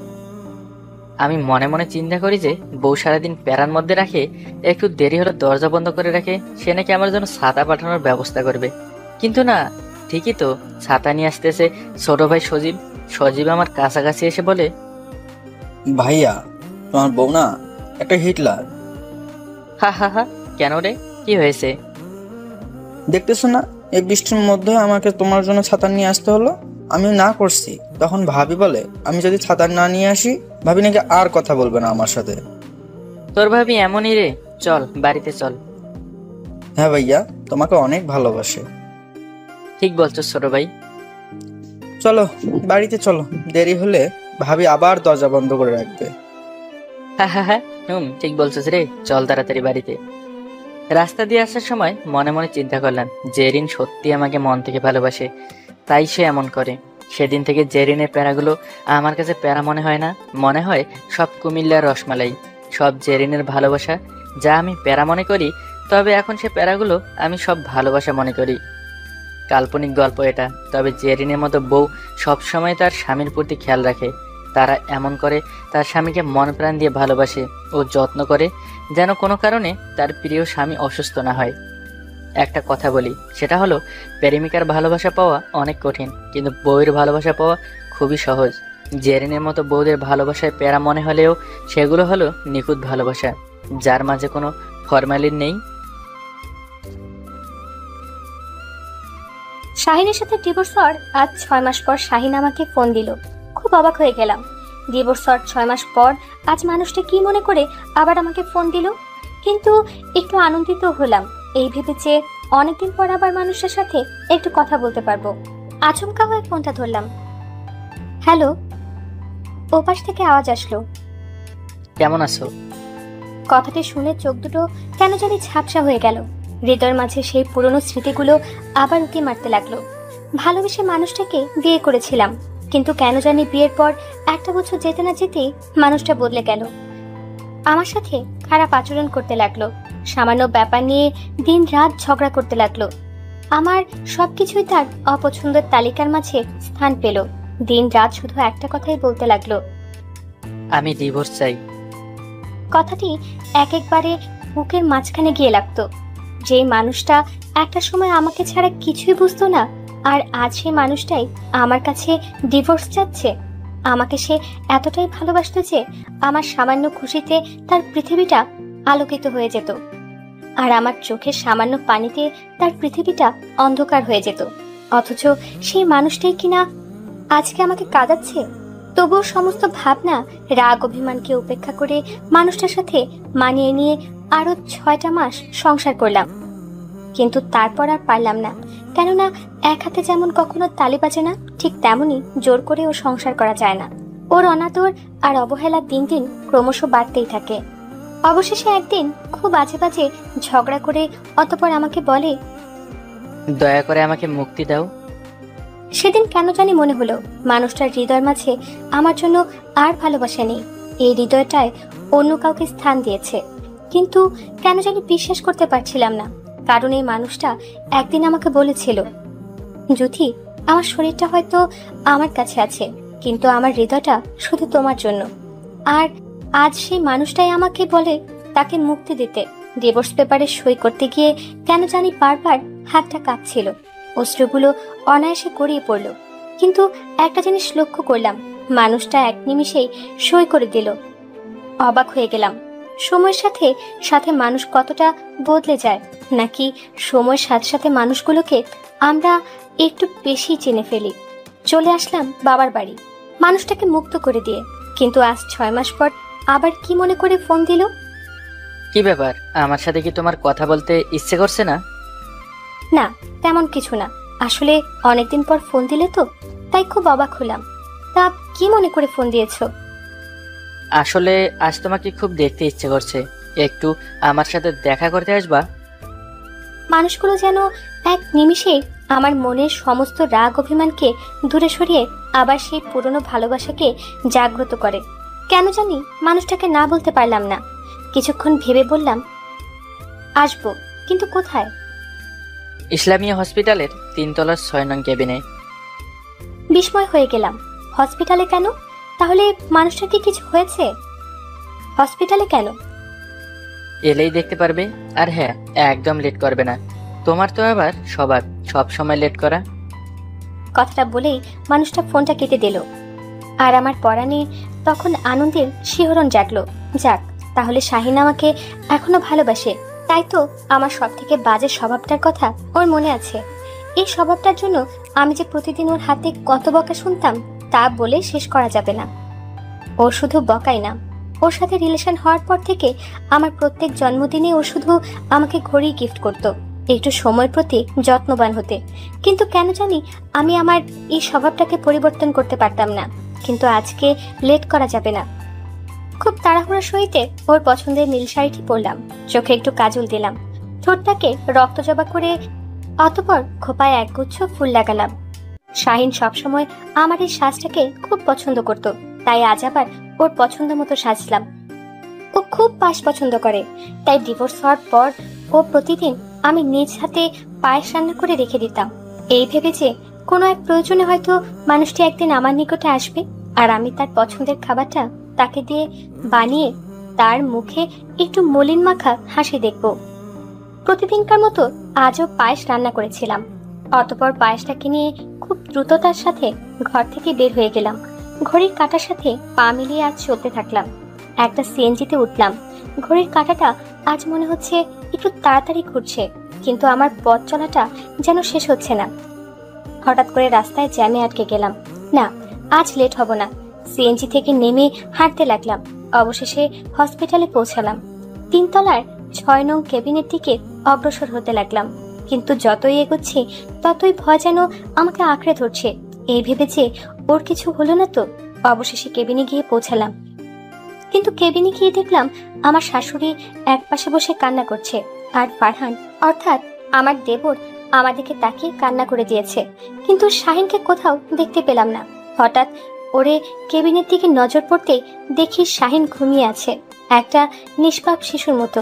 আমি মনে মনে চিন্তা করি যে বউ সারাদিন প্যারার মধ্যে রাখে, একটু দেরি হলে দরজা বন্ধ করে রাখে, সে নাকি আমার জন্য ছাতা পাঠানোর ব্যবস্থা করবে। কিন্তু না, ঠিকই তো, ছাতা নিয়ে আসতেছে ছোট ভাই সজীব। সজীব আমার কাছাকাছি এসে বলে, ভাইয়া, তোমার বউ না একটা হিটলার। হা হা হা, কেন রে, কি হয়েছে? দেখতেছো না, এই বৃষ্টির মধ্যে আমাকে তোমার জন্য ছাতা নিয়ে আসতে হলো। আমি না করছি, তখন ভাবি বলে আমি যদি ছাতা না নিয়ে আসি, ভাবি নাকি আর কথা বলবে না আমার সাথে। তোর ভাবি এমনই রে, চল বাড়িতে চল। হ্যাঁ ভাইয়া, তোমাকে অনেক ভালোবাসে। ঠিক বলছো ছোট ভাই। চলো বাড়িতে চলো, দেরি হলে ভাবি আবার দরজা বন্ধ করে রাখবে। হ্যাঁ হ্যাঁ হ্যাঁ, ঠিক বলছো রে, চল তাড়াতাড়ি বাড়িতে। রাস্তা দিয়ে আসার সময় মনে মনে চিন্তা করলাম, জেরিন সত্যি আমাকে মন থেকে ভালোবাসে, তাই সে এমন করে। সেদিন থেকে জেরিনের প্যারাগুলো আমার কাছে প্যারা মনে হয় না, মনে হয় সব কুমিল্লার রসমালাই, সব জেরিনের ভালোবাসা যা আমি প্যারা মনে করি। তবে এখন সে প্যারাগুলো আমি সব ভালোবাসা মনে করি। কাল্পনিক গল্প এটা, তবে জেরিনের মতো বউ সবসময় তার স্বামীর প্রতি খেয়াল রাখে। তারা এমন করে তার স্বামীকে মন প্রাণ দিয়ে ভালোবাসে ও যত্ন করে, যেন কোনো কারণে তার প্রিয় স্বামী অসুস্থ না হয়। একটা কথা বলি, সেটা হলো প্রেমিকার ভালোবাসা পাওয়া অনেক কঠিন, কিন্তু বউয়ের ভালোবাসা পাওয়া খুবই সহজ। জেরিনের মতো বউদের ভালোবাসায় প্যারা মনে হলেও সেগুলো হলো নিখুঁত ভালোবাসা, যার মাঝে কোনো ফরমালিন নেই। শাহিনের সাথে ডিভোর্স হওয়ার আজ 6 মাস পর শাহিন আমাকে ফোন দিল। খুব অবাক হয়ে গেলাম। ডিভোর্স হওয়ার 6 মাস পর আজ মানুষটা কি মনে করে আবার আমাকে ফোন দিল। কিন্তু একটু আনন্দিত হলাম এই ভেবে যে অনেকদিন পর আবার মানুষের সাথে একটু কথা বলতে পারবো। আচমকা হয়ে ফোনটা ধরলাম। হ্যালো। ওপাশ থেকে আওয়াজ আসলো, কেমন আছো? কথাটি শুনে চোখ দুটো কেন জানি ঝাপসা হয়ে গেল। হৃদয়ের মাঝে সেই পুরনো স্মৃতিগুলো আবার উঁকি মারতে লাগলো। ভালোবেসে মানুষটাকে বিয়ে করেছিলাম, কিন্তু কেন জানি বিয়ের পর 1 বছর যেতে না যেতেই মানুষটা বদলে গেল। আমার সাথে খারাপ আচরণ করতে লাগলো, সামান্য ব্যাপার নিয়ে দিন রাত ঝগড়া করতে লাগলো। আমার সবকিছুই তার অপছন্দের তালিকার মাঝে স্থান পেল। দিন রাত শুধু একটা কথাই বলতে লাগলো, আমি ডিভোর্স চাই। কথাটি একবারে বুকের মাঝখানে গিয়ে লাগতো। যে মানুষটা একটা সময় আমাকে ছাড়া কিছুই বুঝতো না, আর আজ সেই মানুষটাই আমার কাছে ডিভোর্স চাচ্ছে। আমাকে সে এতটাই ভালোবাসতো যে আমার সামান্য খুশিতে তার পৃথিবীটা আলোকিত হয়ে যেত, আর আমার চোখের সামান্য পানিতে তার পৃথিবীটা অন্ধকার হয়ে যেত। অথচ সেই মানুষটাই কিনা আজকে আমাকে কাঁদাচ্ছে। তবুও সমস্ত ভাবনা, রাগ, অভিমানকে উপেক্ষা করে মানুষটার সাথে মানিয়ে নিয়ে আরো 6টা মাস সংসার করলাম। কিন্তু তারপর আর পারলাম না, কেননা এক হাতে যেমন কখনো তালি বাজে না, ঠিক তেমনি জোর করে ও সংসার করা যায় না। ওর অনাদর আর অবহেলা দিন দিন ক্রমশ বাড়তেই থাকে। অবশেষে একদিন খুব বাজে বাজে ঝগড়া করে অতঃপর আমাকে বলে, দয়া করে আমাকে মুক্তি দাও। সেদিন কেন জানি মনে হলো মানুষটার হৃদয়ের মাঝে আমার জন্য আর ভালোবাসা নেই, এই হৃদয়টায় অন্য কাউকে স্থান দিয়েছে। কিন্তু কেন জানি বিশ্বাস করতে পারছিলাম না, কারণ এই মানুষটা একদিন আমাকে বলেছিল, জ্যোতি, আমার শরীরটা হয়তো আমার কাছে আছে, কিন্তু আমার হৃদয়টা শুধু তোমার জন্য। আর আজ সেই মানুষটাই আমাকে বলে তাকে মুক্তি দিতে। ডিভোর্স পেপারে সই করতে গিয়ে কেন জানি বারবার হাতটা কাঁপছিল, অশ্রুগুলো অনায়াসে গড়িয়ে পড়ল। কিন্তু একটা জিনিস লক্ষ্য করলাম, মানুষটা এক নিমিষেই সই করে দিল। অবাক হয়ে গেলাম, সময়ের সাথে সাথে মানুষ কতটা বদলে যায়, নাকি সময়ের সাথে সাথে মানুষগুলোকে আমরা একটু বেশি চিনে ফেলি। চলে আসলাম বাবার বাড়ি মানুষটাকে মুক্ত করে দিয়ে। কিন্তু আজ 6 মাস পর আবার কি মনে করে ফোন দিল? কি ব্যাপার, আমার সাথে কি তোমার কথা বলতে ইচ্ছে করছে না? না, তেমন কিছু না। আসলে অনেকদিন পর ফোন দিলে তো, তাই খুব অবাক হলাম। তা কি মনে করে ফোন দিয়েছো? আসলে আজ তোমাকে খুব দেখতে ইচ্ছে করছে, একটু আমার সাথে দেখা করতে আসবা? মানুষগুলো যেন এক নিমিষেই আমার মনের সমস্ত রাগ অভিমানকে দূরে সরিয়ে আবার সেই পুরনো ভালোবাসাকে জাগ্রত করে। কেন জানি মানুষটাকে না বলতে পারলাম না। কিছুক্ষণ ভেবে বললাম, আসবো, কিন্তু কোথায়? ইসলামিয়া হসপিটালের 3 তলার 6 নং কেবিনে। বিস্ময় হয়ে গেলাম, হসপিটালে কেন? তাহলে মানুষটার কি কিছু হয়েছে? হসপিটালে কেন? এলেই দেখতে পারবে। আর হ্যাঁ, একদম লেট করবে না, তোমার তো আবার স্বভাব সব সময় লেট করা। কথাটা বলেই মানুষটা ফোনটা কেটে দিল। আর আমার পরাণে তখন আনন্দের শিহরণ জাগলো। যাক, তাহলে শাহিন আমাকে এখনো ভালোবাসে, তাই তো আমার সব থেকে বাজে স্বভাবটার কথা ওর মনে আছে। এই স্বভাবটার জন্য আমি যে প্রতিদিন ওর হাতে কত বকা শুনতাম তা বলে শেষ করা যাবে না। ও শুধু বকাই না, ওর সাথে রিলেশন হওয়ার পর থেকে আমার প্রত্যেক জন্মদিনে ও শুধু আমাকে ঘড়ি গিফট করত। একটু সময় প্রতি যত্নবান হতে, কিন্তু কেন জানি আমি আমার এই স্বভাবটাকে পরিবর্তন করতে পারতাম না। কিন্তু আজকে লেট করা যাবে না। খুব তাড়াহুড়ার সহিতে ওর পছন্দের নীল শাড়িটি পরলাম, চোখে একটু কাজল দিলাম, ঠোঁটটাকে রক্তজবা করে অতঃপর খোপায় একগুচ্ছ ফুল লাগালাম। শাহিন সবসময় আমার এই সাজটাকে খুব পছন্দ করত, তাই আজ আবার ওর পছন্দ মতো সাজলাম। ও খুব পাশ পছন্দ করে, তাই ডিভোর্স হওয়ার পর ও প্রতিদিন আমি নিজ হাতে পায়েস রান্না করে রেখে দিতাম, এই ভেবে যে কোনো এক প্রয়োজনে হয়তো মানুষটি একদিন আমার নিকটে আসবে আর আমি তার পছন্দের খাবারটা তাকে দিয়ে বানিয়ে তার মুখে একটু মলিন মাখা হাসি দেখব। প্রতিদিনকার মতো আজও পায়েস রান্না করেছিলাম। অতঃপর পায়েসটাকে নিয়ে খুব দ্রুততার সাথে ঘর থেকে বের হয়ে গেলাম। ঘড়ির কাঁটার সাথে পা মিলিয়ে আজ চলতে থাকলাম। একটা সিএনজিতে উঠলাম। ঘড়ির কাঁটাটা আজ মনে হচ্ছে একটু তাড়াতাড়ি ঘুরছে, কিন্তু আমার পথ চলাটা যেন শেষ হচ্ছে না। হঠাৎ করে রাস্তায় জ্যামে আটকে গেলাম। না, আজ লেট হব না। সিএনজি থেকে নেমে হাঁটতে লাগলাম। অবশেষে হসপিটালে পৌঁছালাম। 3 তলার 6 নং কেবিনের দিকে অগ্রসর হতে লাগলাম, কিন্তু যতই এগোচ্ছি ততই ভয় যেন আমাকে আঁকড়ে ধরছে, এই ভেবে যে ওর কিছু হলো না তো। অবশেষে কেবিনে গিয়ে পৌঁছালাম, কিন্তু কেবিনে গিয়ে দেখলাম আমার শাশুড়ি এক পাশে বসে কান্না করছে, আর ফারহান অর্থাৎ আমার দেবর আমার দিকে তাকিয়ে কান্না করে দিয়েছে, কিন্তু শাহিনকে কোথাও দেখতে পেলাম না। হঠাৎ ওরে কেবিনের দিকে নজর পড়তে দেখি শাহিন ঘুমিয়ে আছে, একটা নিষ্পাপ শিশুর মতো।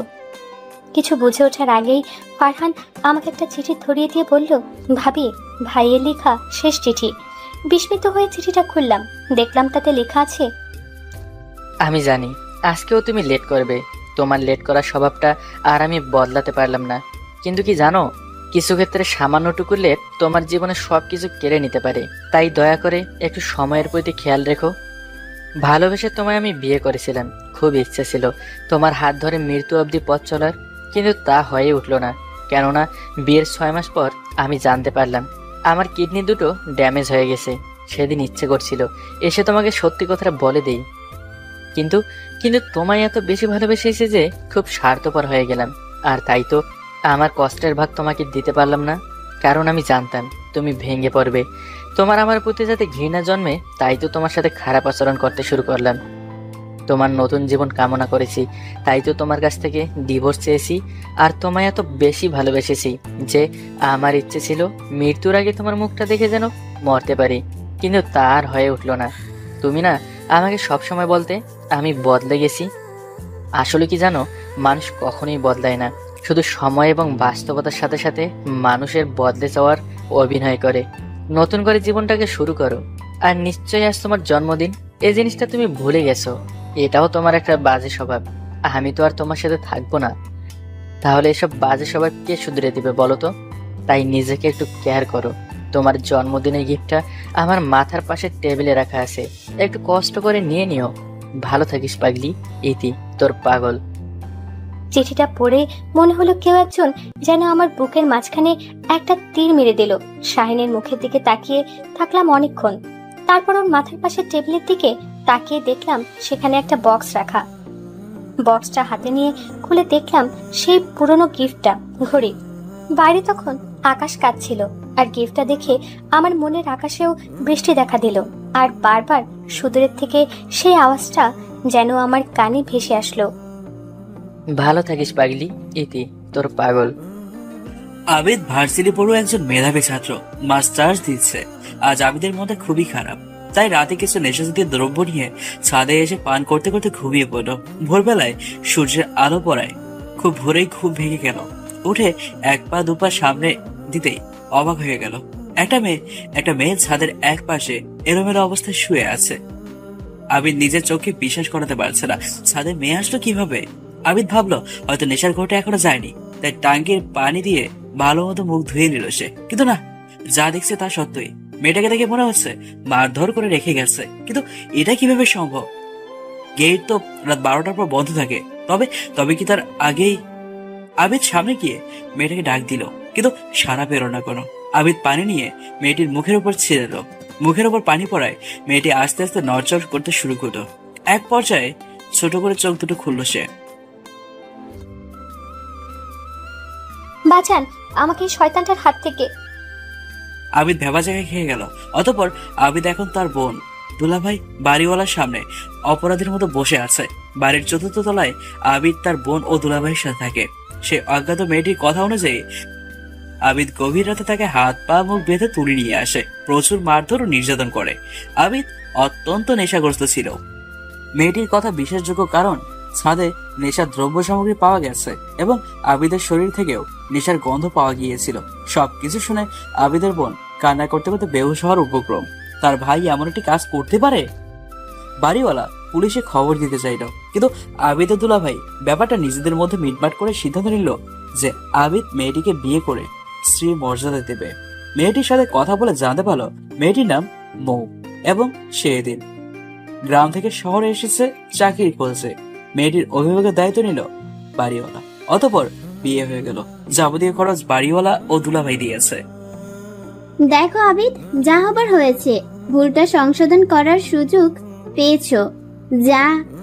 কিছু বুঝে ওঠার আগেই ফারহান আমাকে একটা চিঠি ধরিয়ে দিয়ে বলল, ভাবি, ভাইয়ের লেখা শেষ চিঠি। বিস্মিত হয়ে চিঠিটা খুললাম, দেখলাম তাতে লেখা আছে, আমি জানি আজকেও তুমি লেট করবে। তোমার লেট করার স্বভাবটা আর আমি বদলাতে পারলাম না, কিন্তু কি জানো, কিছু ক্ষেত্রে সামান্যটুকু লেট তোমার জীবনে সবকিছু কেড়ে নিতে পারে। তাই দয়া করে একটু সময়ের প্রতি খেয়াল রেখো। ভালোবেসে তোমায় আমি বিয়ে করেছিলাম, খুব ইচ্ছে ছিল তোমার হাত ধরে মৃত্যু অবধি পথ চলার, কিন্তু তা হয়ে উঠলো না। কেননা বিয়ের 6 মাস পর আমি জানতে পারলাম আমার কিডনি দুটো ড্যামেজ হয়ে গেছে। সেদিন ইচ্ছে করছিল এসে তোমাকে সত্যি কথাটা বলে দেই, কিন্তু কিন্তু তোমায় এত বেশি ভালোবেসেছি যে খুব স্বার্থপর হয়ে গেলাম। আর তাই তো আমার কষ্টের ভাগ তোমাকে দিতে পারলাম না, কারণ আমি জানতাম তুমি ভেঙে পড়বে। তোমার আমার প্রতি যাতে ঘৃণা জন্মে, তাই তো তোমার সাথে খারাপ আচরণ করতে শুরু করলাম। তোমার নতুন জীবন কামনা করেছি, তাই তো তোমার কাছ থেকে ডিভোর্স চেয়েছি। আর তোমায় এত বেশি ভালোবেসেছি যে আমার ইচ্ছে ছিল মৃত্যুর আগে তোমার মুখটা দেখে যেন মরতে পারি, কিন্তু তা আর হয়ে উঠলো না। তুমি না আমাকে সবসময় বলতে আমি বদলে গেছি। আসলে কি জানো, মানুষ কখনোই বদলায় না, শুধু সময় এবং বাস্তবতার সাথে সাথে মানুষের বদলে যাওয়ার অভিনয় করে। নতুন করে জীবনটাকে শুরু করো। আর নিশ্চয়ই আজ তোমার জন্মদিন, এই জিনিসটা তুমি ভুলে গেছো। এটাও তোমার একটা বাজে স্বভাব। আমি তো আর তোমার সাথে থাকবো না, তাহলে এসব বাজে স্বভাব কে শুধরে দিবে বলো তো? তাই নিজেকে একটু কেয়ার করো। তোমার জন্মদিনের গিফটটা আমার মাথার পাশে টেবিলে রাখা আছে, একটু কষ্ট করে নিয়ে নিও। ভালো থাকিস পাগলি, ইতি তোর পাগল। চিঠিটা পড়ে মনে হলো কেউ একজন যেন আমার বুকের মাঝখানে একটা তীর মেরে দিল। শাহিনের মুখের দিকে তাকিয়ে থাকলাম অনেকক্ষণ। তারপর ওর মাথার পাশে টেবিলের দিকে তাকিয়ে দেখলাম সেখানে একটা বক্স রাখা। বক্সটা হাতে নিয়ে খুলে দেখলাম সেই পুরনো গিফটটা, ঘড়ি। বাইরে তখন আকাশ কাঁদছিল, আর গিফটটা দেখে আমার মনের আকাশেও বৃষ্টি দেখা দিল। আর বারবার সুদূরের থেকে সেই আওয়াজটা যেন আমার কানে ভেসে আসলো, ভালো থাকিস পাগলি, ইতি তোর পাগল। আবিদ ভার্সিটি পড়ুয়া একজন মেধাবী ছাত্র, মাস্টার্স দিচ্ছে। আজ আবিদের মধ্যে খুবই খারাপ, তাই রাতে কিছু নেশাজাতীয় দ্রব্য নিয়ে ছাদে এসে পান করতে করতে ঘুমিয়ে পড়ল। ভোরবেলায় সূর্যের আলো পড়ায় খুব ভোরেই ঘুম ভেঙে গেল। উঠে 1 পা 2 পা সামনে দিতেই অবাক হয়ে গেল। একটা মেয়ে ছাদের এক পাশে এলোমেলো অবস্থায় শুয়ে আছে। আবিদ নিজের চোখে বিশ্বাস করাতে পারছে না, ছাদে মেয়ে আসলো কিভাবে। আবিদ ভাবলো হয়তো নেশার ঘোরটা এখনো যায়নি, তাই টাঙ্কির পানি দিয়ে ভালো মতো মুখ ধুয়ে নিল সে। কিন্তু না, যা দেখছে তা সত্যই। মেয়েটাকে দেখে মনে হচ্ছে মারধর করে রেখে গেছে, কিন্তু এটা কিভাবে সম্ভব? গেট তো রাত 12টার পর বন্ধ থাকে। তবে কি তার আগেই? আবিদ সামনে গিয়ে মেয়েটাকে ডাক দিল, কিন্তু সাড়া পেল না কোনো। আবিদ পানি নিয়ে মেয়েটির মুখের উপর ছেড়ে দিল। মুখের উপর পানি পড়ায় মেয়েটি আস্তে আস্তে নড়চড় করতে শুরু করলো। এক পর্যায়ে ছোট করে চোখ দুটো খুলল সে। বাঁচান আমাকে এই শয়তানটার হাত থেকে। আবিদ ভেবা জায়গায় খেয়ে গেল। অতঃপর আবিদ এখন তার বোন দুলাভাই বাড়িওয়ালার সামনে অপরাধীর মতো বসে আছে। বাড়ির চতুর্থ তলায় আবিদ তার বোন ও দুলাভাইয়ের সাথে থাকে। সে অজ্ঞাত মেয়েটির কথা অনুযায়ী আবিদ গভীর রাতে তাকে হাত পা মুখ বেঁধে তুলে নিয়ে আসে, প্রচুর মারধর ও নির্যাতন করে। আবিদ অত্যন্ত নেশাগ্রস্ত ছিল। মেয়েটির কথা বিশ্বাসযোগ্য, কারণ ছাদে নেশার দ্রব্য সামগ্রী পাওয়া গেছে এবং আবিদের শরীর থেকেও নেশার গন্ধ পাওয়া গিয়েছিল। সবকিছু শুনে আবিদের বোন কান্না করতে করতে বেহুশ হওয়ার উপক্রম। তার ভাই এমন একটি কাজ করতে পারে? বাড়িওয়ালা পুলিশে খবর দিতে চাইল, কিন্তু আবিদের দুলাভাই ব্যাপারটা নিজেদের মধ্যে মিটমাট করে সিদ্ধান্ত নিল যে আবিদ মেয়েটিকে বিয়ে করে স্ত্রীর মর্যাদা দেবে। মেয়েটির সাথে কথা বলে জানতে পারলো মেয়েটির নাম মৌ এবং সে এদিন গ্রাম থেকে শহরে এসেছে চাকরি করছে। মেয়েটির অভিভাবকের দায়িত্ব নিল বাড়িওয়ালা। অতঃপর বিয়ে হয়ে গেল। যাবতীয় খরচ বাড়িওয়ালা ও দুলাভাই দিয়েছে। দেখো আবিদ, যা হবার হয়েছে, ভুলটা সংশোধন করার সুযোগ পেয়েছো, যা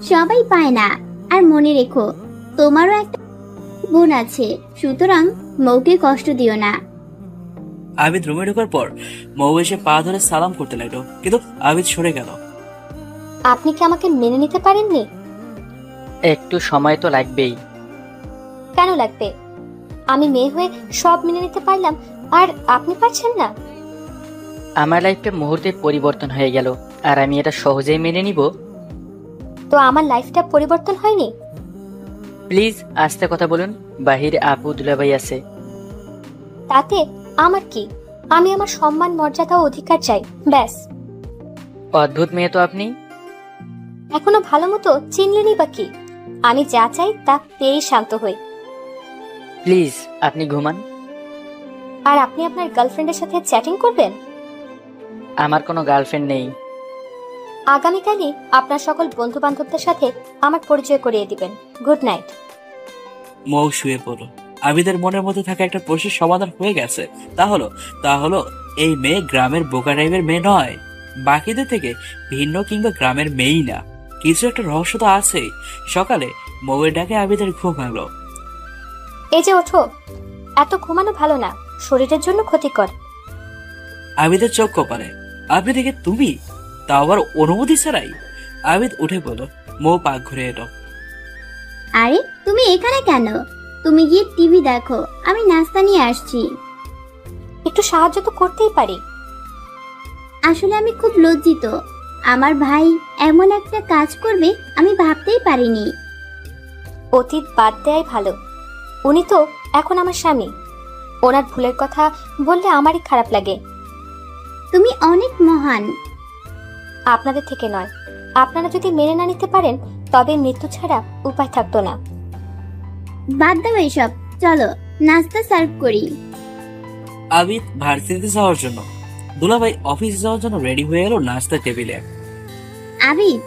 সবাই পায় না। আর মনে রেখো, তোমারও একটা বোন আছে, সুতরাং মৌকে কষ্ট দিও না। আবিদ রুমে ঢোকার পর মৌ এসে পা ধরে সালাম করতে লাগলো, কিন্তু আবিদ সরে গেল। আপনি কি আমাকে মেনে নিতে পারেননি? একটু সময় তো লাগবেই। কেন লাগবে? আমি মেয়ে হয়ে সব মেনে নিতে পারলাম, আর আপনি পারছেন না? আমার লাইফটা মুহূর্তে পরিবর্তন হয়ে গেল, আর আমি এটা সহজেই মেনে নিব? তো আমার লাইফটা পরিবর্তন হয়নি? প্লিজ আস্তে কথা বলুন, বাহিরে আপু দুলাভাই আছে। তাতে আমার কি? আমি আমার সম্মান, মর্যাদা ও অধিকার চাই, ব্যাস। অদ্ভুত মেয়ে তো আপনি। এখনো ভালো মতো চিনলেনই বা কি? আমি যা চাই তা পেয়েই শান্ত হই। প্লিজ আপনি ঘুমান। আর আপনি আপনার গার্লফ্রেন্ডের সাথে চ্যাটিং করবেন? আমার কোনো গার্লফ্রেন্ড নেই। আগামীকালই আপনার সকল বন্ধু বান্ধবদের সাথে আমার পরিচয় করিয়ে দিবেন। Good night. মৌ শুয়ে পড়ল। আবিদের মনের মধ্যে থাকা একটা প্রশ্নের সমাধান হয়ে গেছে। তা হলো এই মেয়ে গ্রামের বোকা টাইপের মেয়ে নয়, বাকিদের থেকে ভিন্ন কিংবা গ্রামের মেয়েই না। কিছু একটা রহস্য তো আছেই। সকালে মৌয়ের ডাকে আবিদের ঘুম ভাঙলো। এই যে ওঠো, এত ঘুমানো ভালো না, শরীরের জন্য ক্ষতিকর। আবিদের চোখ কপালে। আপনি থেকে তুমি, তা আবার অনুমতি ছাড়াই? আবিদ উঠে পড়ল। মৌ পাক ঘুরে এলো। আরে তুমি এখানে কেন? তুমি গিয়ে টিভি দেখো, আমি নাস্তা নিয়ে আসছি। একটু সাহায্য তো করতেই পারি। আসলে আমি খুব লজ্জিত, আমার ভাই এমন একটা কাজ করবে আমি ভাবতেই পারিনি। অতীত বাদ দেয়াই ভালো। উনি তো এখন আমার স্বামী। ওনার ভুলের কথা বললে আমারই খারাপ লাগে। তুমি অনেক মহান। আপনাদের থেকে নয়। আপনারা যদি মেনে না নিতে পারেন, তবে মৃত্যু ছাড়া উপায় থাকতো না। বাদ দাও এসব, চলো নাস্তা সার্ভ করি। আবিদ ভার্সিটিতে যাওয়ার জন্য, দুলাভাই অফিসে যাওয়ার জন্য রেডি হয়ে এলো নাস্তার টেবিলে। আবিদ,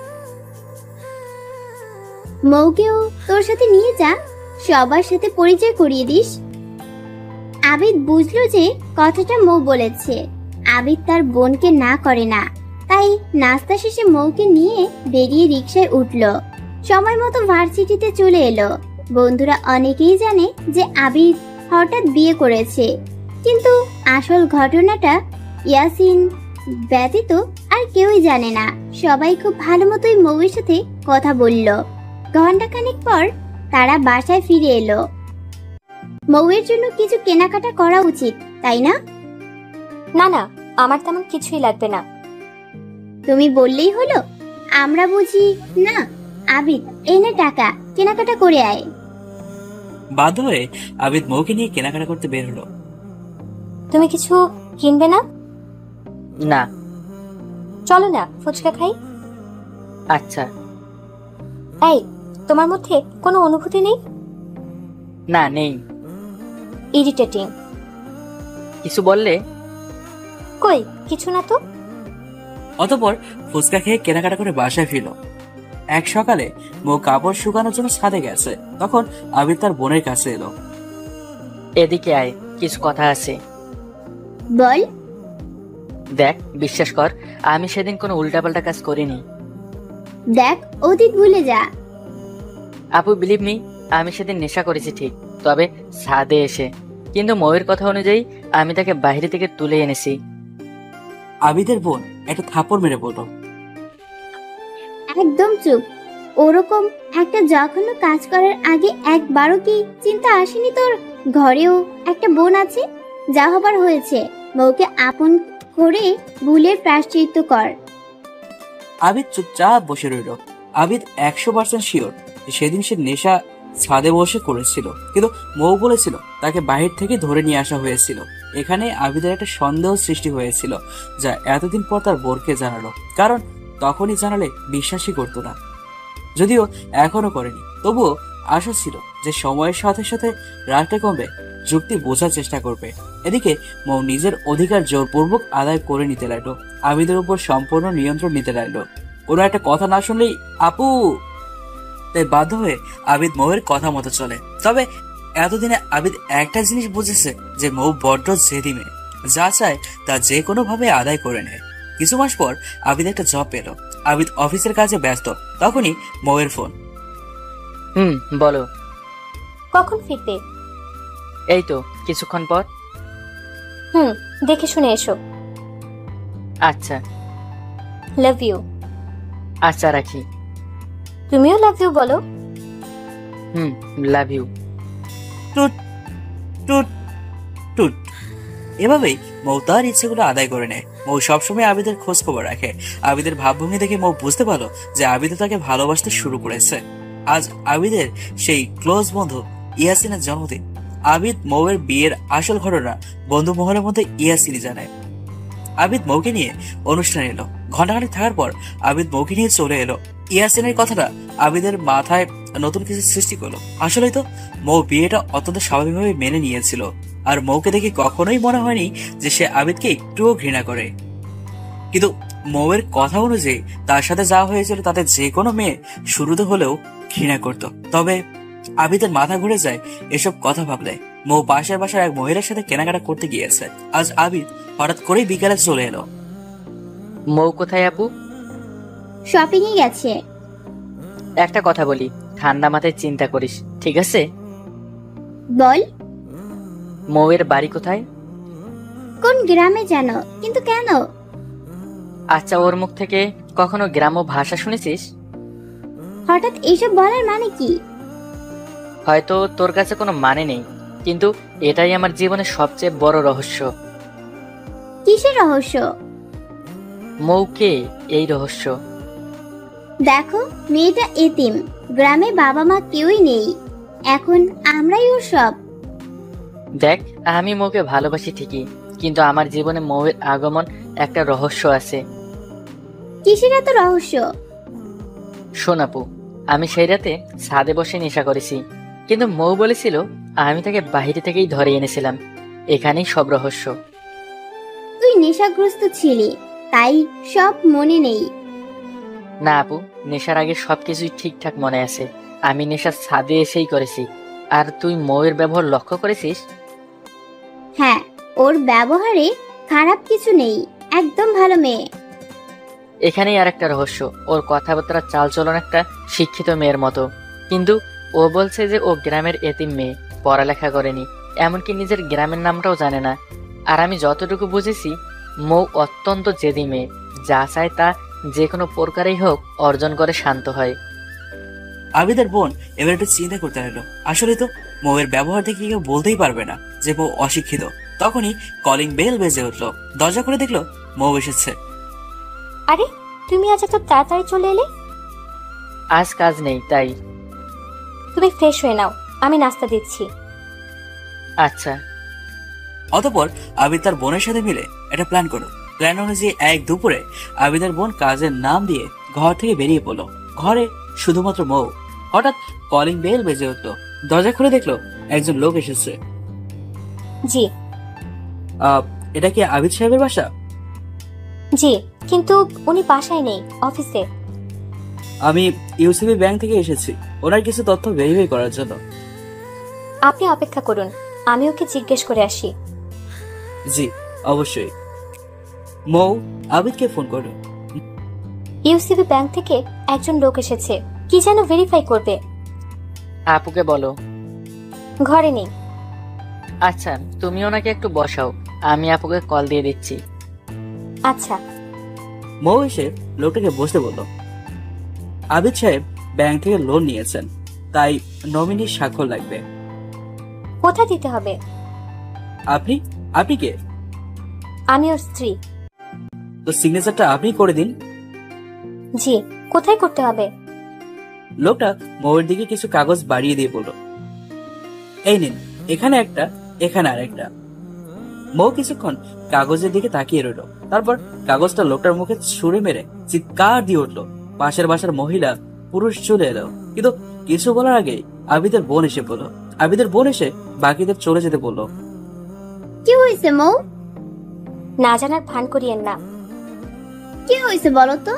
মৌকেও তোর সাথে নিয়ে যা, সবার সাথে পরিচয় করিয়ে দিস। আবিদ বুঝলো যে কথাটা মৌ বলেছে। আবিদ তার বোনকে না করে না, তাই নাস্তা শেষে মৌকে নিয়ে বেরিয়ে রিকশায় উঠলো। সময় মতো ভার্সিটিতে চলে এলো। বন্ধুরা অনেকেই জানে যে আবিদ হঠাৎ বিয়ে করেছে, কিন্তু আসল ঘটনাটা ইয়াসিন ব্যতীত আর কেউই জানে না। সবাই খুব ভালো মতোই মৌয়ের সাথে কথা বলল। ঘন্টাখানেক পর তারা বাসায় ফিরে এলো। মৌয়ের জন্য কিছু কেনাকাটা করা উচিত, তাই না? না না, আমার তেমন কিছুই লাগবে না। তুমি বললেই হলো, আমরা বুঝি না। আবিদ, এনে টাকা, কেনাকাটা করে আয়। বাধ্য হয়ে আবিদ মৌকে নিয়ে কেনাকাটা করতে বের হলো। তুমি কিছু কিনবে না? না। চলো না, ফুচকা খাই। আচ্ছা। এই, তোমার মধ্যে কোনো অনুভূতি নেই? না, নেই। ইরিটেটিং। কিছু বললে? কই কিছু না তো। অতঃপর ফুচকা খেয়ে কেনাকাটা করে বাসায় ফিরল। এক সকালে মৌ কাপড় শুকানোর জন্য ছাদে গেছে, তখন আবিদ তার বোনের কাছে এলো। এদিকে আয়, কিছু কথা আছে। বল। দেখ, বিশ্বাস কর, আমি সেদিন কোনো উল্টাপাল্টা কাজ করিনি। দেখ, অতীত ভুলে যা। আপু, বিলিভ মি, আমি সেদিন নেশা করেছি ঠিক, তবে ছাদে এসে। কিন্তু মৌয়ের কথা অনুযায়ী আমি তাকে বাইরে থেকে তুলে এনেছি। আবিদের বোন একটা থাপড় মেরে বলল, একদম চুপ। ওরকম একটা জঘন্য কাজ করার আগে একবারও কি চিন্তা আসেনি তোর ঘরেও একটা বোন আছে? যা হবার হয়েছে, বউকে আপন করে ভুলের প্রায়শ্চিত্ত কর। আবিদ চুপচাপ বসে রইল। আবিদ 100% শিওর সেদিন সে নেশা ছাদে বসে করেছিল, কিন্তু মৌ বলেছিল তাকে বাহির থেকে ধরে নিয়ে আসা হয়েছিল। এখানে আবিদের একটা সন্দেহ সৃষ্টি হয়েছিল, যা এতদিন পর তার বোরকে জানালো, কারণ তখনই জানালে বিশ্বাসই করতো না। যদিও এখনো করেনি, তবুও আশা ছিল যে সময়ের সাথে সাথে রাগটা কমবে, যুক্তি বোঝার চেষ্টা করবে। এদিকে মৌ নিজের অধিকার জোরপূর্বক আদায় করে নিতে লাগলো, আবিদের উপর সম্পূর্ণ নিয়ন্ত্রণ নিতে লাগলো। ওরা একটা কথা না শুনলেই আপু, তাই বাধ্য হয়ে আবিদ মৌয়ের কথা মতো চলে। তবে এতদিনে আবিদ একটা জিনিস বুঝেছে যে মৌ বড্ড জেদি মেয়ে, যা চায় তা যে কোনো ভাবে আদায় করে নেয়। কিছু মাস পর আবিদ একটা জব পেল। আবিদ অফিসের কাজে ব্যস্ত, তখনই মৌয়ের ফোন। বলো। কখন ফিরবে? এই তো কিছুক্ষণ পর। দেখে শুনে এসো। আচ্ছা। Love you. আচ্ছা, রাখি। তুমিও লাভ ইউ বলো। Love you. টুট টুট টুট। এভাবেই মৌ তার ইচ্ছেগুলো আদায় করে নেয়। মৌ সবসময় আবিদের খোঁজ খবর রাখে। আবিদের ভাবভঙ্গি দেখে মৌ বুঝতে পারলো যে আবিদ তাকে ভালোবাসতে শুরু করেছে। আজ আবিদের সেই ক্লোজ বন্ধু ইয়াসিনের জন্মদিন। আবিদ মৌয়ের বিয়ের আসল ঘটনা বন্ধু মহলের মধ্যে ইয়াসিনই জানায়। আবিদ মৌকে নিয়ে অনুষ্ঠান এলো। ঘন্টাখানেক থাকার পর আবিদ মৌকে নিয়ে চলে এলো। ইয়াসিনের কথাটা আবিদের মাথায় নতুন কিছু সৃষ্টি করলো। আসলেই তো মৌ বিয়েটা অত্যন্ত স্বাভাবিকভাবে মেনে নিয়েছিল, আর মৌকে দেখে কখনোই মনে হয়নি যে সে আবিদকে একটুও ঘৃণা করে। কিন্তু মৌয়ের কথা অনুযায়ী তার সাথে যা হয়েছিল তাতে যে কোনো মেয়ে শুরুতে হলেও ঘৃণা করত। তবে আবিদের মাথা ঘুরে যায় এসব কথা ভাবলে। মৌ পাশের বাসার এক মহিলার সাথে কেনাকাটা করতে গিয়েছে। আজ আবিদ হঠাৎ করেই বিকালে চলে এলো। মৌ কোথায় আপু? শপিং এ গেছে। একটা কথা বলি, ঠান্ডা মাথায় চিন্তা করিস, ঠিক আছে? বল। মৌয়ের বাড়ি কোথায়? কোন গ্রামে জানো, কিন্তু কেন? আচ্ছা, ওর মুখ থেকে কখনো গ্রাম্য ভাষা শুনেছিস? হঠাৎ এইসব বলার মানে কি? হয়তো তোর কাছে কোনো মানে নেই, কিন্তু এটাই আমার জীবনের সবচেয়ে বড় রহস্য। কিসের রহস্য? মৌকে এই রহস্য। দেখো, মেয়েটা এতিম, গ্রামে বাবা মা কেউই নেই, এখন আমরাই ওর সব। দেখ, আমি মৌকে ভালোবাসি ঠিকই, কিন্তু আমার জীবনে মৌয়ের আগমন একটা রহস্য আছে। কিসের এত রহস্য? শোন আপু, আমি সেই রাতে ছাদে বসে নেশা করেছি, কিন্তু মৌ বলেছিল আমি তাকে বাইরে থেকেই ধরে এনেছিলাম। এখানেই সব রহস্য। তুই নেশাগ্রস্ত ছিলি, তাই সব মনে নেই। না আপু, নেশার আগে সবকিছুই ঠিকঠাক মনে আছে। আমি নেশা ছাদে এসেই করেছি। আর তুই মৌয়ের ব্যবহার লক্ষ্য করেছিস? হ্যাঁ, ওর ব্যবহারে খারাপ কিছু নেই, একদম ভালো মেয়ে। এখানেই আর একটা রহস্য, ওর কথাবার্তা চালচলন একটা শিক্ষিত মেয়ের মতো, কিন্তু ও বলছে যে ও গ্রামের এতিম মেয়ে, পড়ালেখা করেনি, এমনকি নিজের গ্রামের নামটাও জানে না। আর আমি যতটুকু বুঝেছি, মৌ অত্যন্ত জেদি মেয়ে, যা চায় তা যে কোনো প্রকারেই হোক অর্জন করে শান্ত হয়। আবিদের বোন এবার একটু চিন্তা করতে লাগলো। আসলে তো মৌয়ের ব্যবহার দেখে কেউ বলতেই পারবে না যে মৌ অশিক্ষিত। তখনই কলিং বেল বেজে উঠলো। দরজা করে দেখলো মৌ এসেছে। আরে, তুমি আজ এত তাড়াতাড়ি চলে এলে? আজ কাজ নেই তাই। তুমি ফ্রেশ হয়ে নাও, আমি নাস্তা দিচ্ছি। আচ্ছা। অতঃপর আবিদ তার বোনের সাথে মিলে একটা প্ল্যান করলো। প্ল্যান অনুযায়ী এক দুপুরে আবিদের বোন কাজের নাম দিয়ে ঘর থেকে বেরিয়ে পড়লো। ঘরে শুধুমাত্র মৌ। হঠাৎ কলিং বেল বেজে উঠলো। দরজা খুলে দেখলো একজন লোক এসেছে। জি। এটা কি আবিদ সাহেবের বাসা? জি, কিন্তু উনি বাসায় নেই, অফিসে। আমি ইউসিবি ব্যাংক থেকে এসেছি ওনার কিছু তথ্য ভেরিফাই করার জন্য। আপনি অপেক্ষা করুন, আমি ওকে জিজ্ঞেস করে আসি। জি অবশ্যই। মৌ আবিদকে ফোন করলো। ইউসিবি ব্যাংক থেকে একজন লোক এসেছে, কি যেন ভেরিফাই করবে। আপুকে বলো। ঘরে নেই। আচ্ছা, তুমি ওনাকে একটু বসাও, আমি আপুকে কল দিয়ে দিচ্ছি। আচ্ছা। মৌ এসে লোকটাকে বসতে বলল। আবিদ সাহেব ব্যাংক থেকে লোন নিয়েছেন, তাই নমিনির স্বাক্ষর লাগবে। কোথায় দিতে হবে? আপনি আপনি কে? আমি ওর স্ত্রী। তো সিগনেচারটা আপনি করে দিন। জি, কোথায় করতে হবে? লোকটা মৌয়ের দিকে কিছু কাগজ বাড়িয়ে দিয়ে বলল, এই নিন, এখানে একটা, এখানে আরেকটা। মৌ কিছুক্ষণ কাগজের দিকে তাকিয়ে রইল, তারপর কাগজটা লোকটার মুখে ছুঁড়ে মেরে চিৎকার দিয়ে উঠলো। পাশের বাসার মহিলা পুরুষ চলে এলো, কিন্তু কিছু বলার আগে আবিদের বোন এসে বলল। আবিদের বোন এসে বাকিদের চলে যেতে বলল। কি হয়েছে মৌ? না জানার ভান করিয়েন না। কি হয়েছে বলো তো?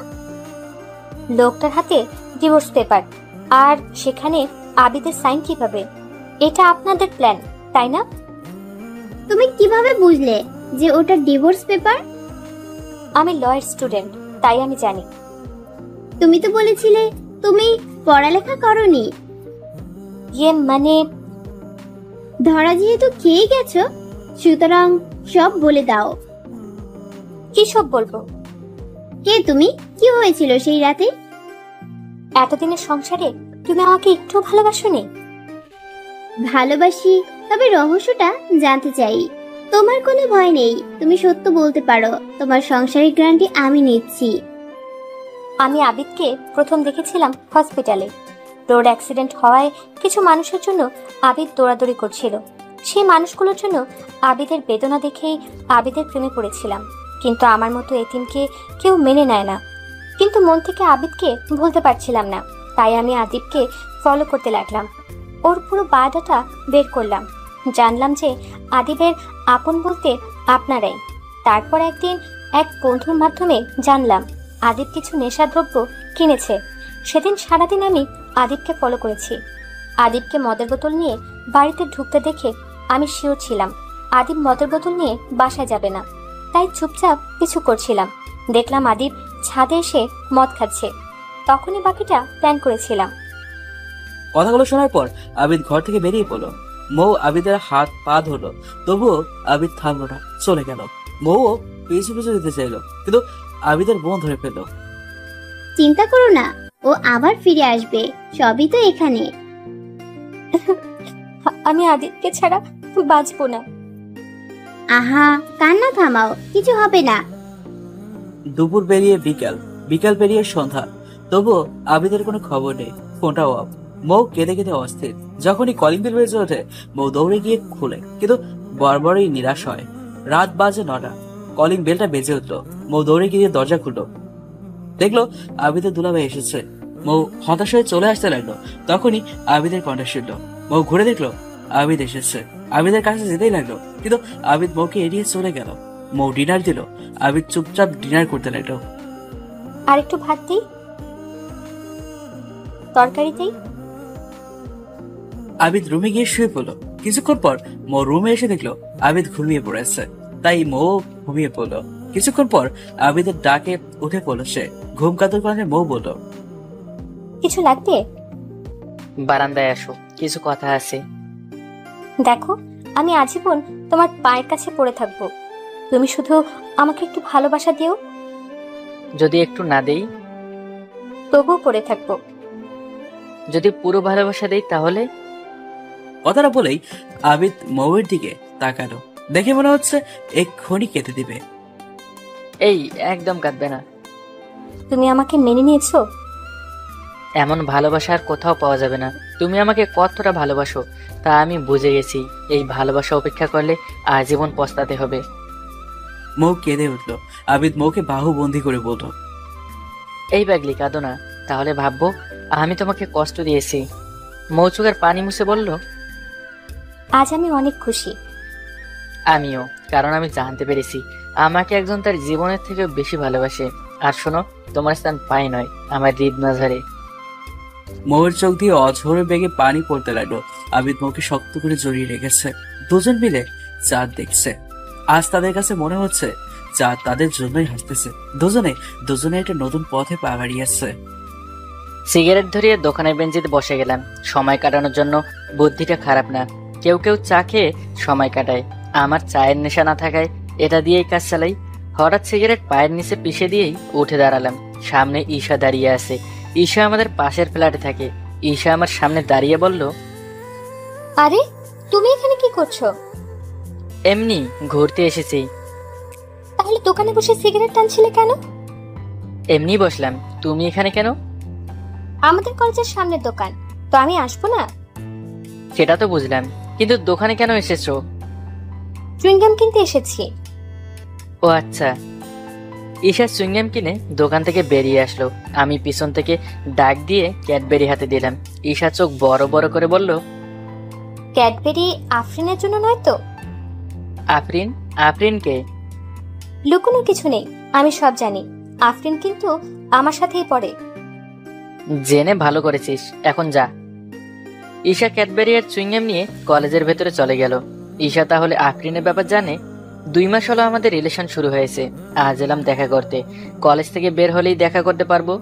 লোকটার হাতে ডিভোর্স পেপার, আর সেখানে আবিদের সাইন কিভাবে? এটা আপনাদের প্ল্যান, তাই না? তুমি কিভাবে বুঝলে যে ওটা ডিভোর্স পেপার? আমি লয়ার স্টুডেন্ট, তাই আমি জানি। তুমি তো বলেছিলে তুমি পড়ালেখা করনি। মানে ধরা যেহেতু খেয়ে গেছো, সুতরাং সব বলে দাও। কি সব বলবো? কে তুমি? কি হয়েছিল সেই রাতে? এতদিনের সংসারে তুমি আমাকে একটু ভালোবাসোনি? ভালোবাসি, তবে রহস্যটা জানতে চাই। তোমার কোনো ভয় নেই, তুমি সত্য বলতে পারো। তোমার সংসারের গ্যারান্টি আমি নিচ্ছি। আমি আবিদকে প্রথম দেখেছিলাম হসপিটালে। রোড অ্যাক্সিডেন্ট হওয়ায় কিছু মানুষের জন্য আবিদ দৌড়াদৌড়ি করছিল। সেই মানুষগুলোর জন্য আবিদের বেদনা দেখেই আবিদের প্রেমে পড়েছিলাম। কিন্তু আমার মতো এতিমকে কেউ মেনে নেয় না। কিন্তু মন থেকে আবিদকে ভুলতে পারছিলাম না, তাই আমি আদিবকে ফলো করতে লাগলাম। ওর পুরো বায়োডাটা বের করলাম। জানলাম যে আদিবের আপন বলতে আপনারাই। তারপর একদিন এক বন্ধুর মাধ্যমে জানলাম আদিব কিছু নেশাদ্রব্য কিনেছে। সেদিন সারাদিন আমি আদিবকে ফলো করেছি। আদিবকে মদের বোতল নিয়ে বাড়িতে ঢুকতে দেখে আমি শিওর ছিলাম আদিব মদের বোতল নিয়ে বাসায় যাবে না, তাই চুপচাপ কিছু করছিলাম। দেখলাম আদিব ছাদে এসে মদ খাচ্ছে। তখনই বাকিটা প্ল্যান করেছিলাম। কথাগুলো শোনার পর আবিদ ঘর থেকে বেরিয়ে পড়লো। মৌ আবিদের হাত পা ধরলো, তবুও আবিদ থামলো না, চলে গেল। মৌ পিছু পিছু যেতে চাইলো, কিন্তু আবিদের বোন ধরে ফেললো। চিন্তা করো না, ও আবার ফিরে আসবে। সবই তো এখানে। আমি আদিবকে ছাড়া বাঁচবো না। আহা, কান্না থামাও, কিছু হবে না। দুপুর পেরিয়ে বিকাল, বিকাল পেরিয়ে সন্ধ্যা, তবুও আবিদের কোনো খবর নেই। ফোনটাও অফ। মৌ কেঁদে কেঁদে অস্থির। যখনই কলিং বেল বেজে ওঠে, মৌ দৌড়ে গিয়ে খুলে, কিন্তু বরাবরই নিরাশ হয়। রাত বাজে 9টা। কলিং বেলটা বেজে উঠলো। মৌ দৌড়ে গিয়ে দরজা খুললো, দেখলো আবিদের দুলাভাই এসেছে। মৌ হতাশ হয়ে চলে আসতে লাগলো। তখনই আবিদের কণ্ঠ শুনলো। মৌ ঘুরে দেখলো আবিদ এসেছে। আবিদের কাছে যেতেই লাগলো, কিন্তু আবিদ মৌকে এড়িয়ে চলে গেল। মৌ ডিনার দিল। আবিদ চুপচাপ ডিনার করতে লাগলো। আর একটু ভাত দিই, তরকারি দিই। আবিদ রুমে গিয়ে শুয়ে পড়লো। কিছুক্ষণ পর মৌ রুমে এসে দেখলো আবিদ ঘুমিয়ে পড়েছে, তাই মৌ ঘুমিয়ে পড়লো। কিছুক্ষণ পর আবিদের ডাকে উঠে পড়লো সে। ঘুম কাতর কারণে মৌ বলল, কিছু লাগবে? বারান্দায় আসো, কিছু কথা আছে। দেখো, আমি আজীবন তোমার পায়ের কাছে পড়ে থাকবো। তুমি শুধু আমাকে একটু ভালোবাসা দিও। যদি একটু না দেই? তবুও পড়ে থাকবো। যদি পুরো ভালোবাসা দেই তাহলে? কথাটা বলেই আবিদ মৌয়ের দিকে তাকালো। দেখে মনে হচ্ছে এক্ষুনি কেটে দিবে। এই, একদম কাঁদবে না। তুমি আমাকে মেনে নিয়েছো? এমন ভালোবাসা আর কোথাও পাওয়া যাবে না। তুমি আমাকে কতটা ভালোবাসো তা আমি বুঝে গেছি। এই ভালোবাসা উপেক্ষা করলে আজীবন পস্তাতে হবে। মৌ কেঁদে উঠলো। আবিদ মৌকে বাহু বন্দি করে বলল, এই পাগলি, কাঁদো না, তাহলে ভাববো আমি তোমাকে কষ্ট দিয়েছি। মৌ চোখের পানি মুছে বলল, আজ আমি অনেক খুশি। আমিও, কারণ আমি জানতে পেরেছি আমাকে একজন তার জীবনের থেকে বেশি ভালোবাসে। আর শোনো, তোমার স্থান পায়ে নয়, আমার হৃদ মাঝারে। মৌয়ের চোখ দিয়ে অঝোরে বেগে পানি পড়তে লাগলো। আবিদ মৌকে শক্ত করে জড়িয়ে রেখেছে। দুজন মিলে চাঁদ দেখছে। আজ তাদের কাছে মনে হচ্ছে চাঁদ তাদের জন্যই হাসতেছে। দুজনে একটা নতুন পথে পা বাড়িয়েছে। সিগারেট ধরিয়ে দোকানের বেঞ্চিতে বসে গেলাম। সময় কাটানোর জন্য বুদ্ধিটা খারাপ না। কেউ কেউ চা খেয়ে সময় কাটায়, আমার চায়ের নেশা না থাকায় এটা দিয়েই কাজ চালাই। হঠাৎ সিগারেট পায়ের নিচে পিষে দিয়েই উঠে দাঁড়ালাম। সামনে ঈশা দাঁড়িয়ে আছে। ঈশা আমাদের পাশের ফ্ল্যাটে থাকে। ঈশা আমার সামনে দাঁড়িয়ে বলল, আরে তুমি এখানে কি করছো? এমনি ঘুরতে এসেছি। তাহলে দোকানে বসে সিগারেট টানছিলে কেন? এমনি বসলাম। তুমি এখানে কেন? আমাদের কলেজের সামনের দোকান, তো আমি আসবো না? সেটা তো বুঝলাম, কিন্তু দোকানে কেন এসেছো? চুইংগাম কিনতে এসেছি। ও আচ্ছা। ঈশা চুইংগাম কিনে দোকান থেকে বেরিয়ে আসলো। আমি পিছন থেকে ডাক দিয়ে ক্যাডবেরি হাতে দিলাম। ঈশা চোখ বড় বড় করে বলল, ক্যাডবেরি আফরিনের জন্য নয় তো? আফরিন? আফরিন কে? লুকোনোর কিছু নেই, আমি সব জানি। আফরিন কিন্তু আমার সাথেই পড়ে। জেনে ভালো করেছিস, এখন যা। ঈশা ক্যাডবেরি আর চুইংগাম নিয়ে কলেজের ভেতরে চলে গেল। ঈশা তাহলে আফরিনের ব্যাপার জানে। 2 মাস হলো আমাদের রিলেশন শুরু হয়েছে। আজ এলাম দেখা করতে। কলেজ থেকে বের হলেই দেখা করতে পারবো।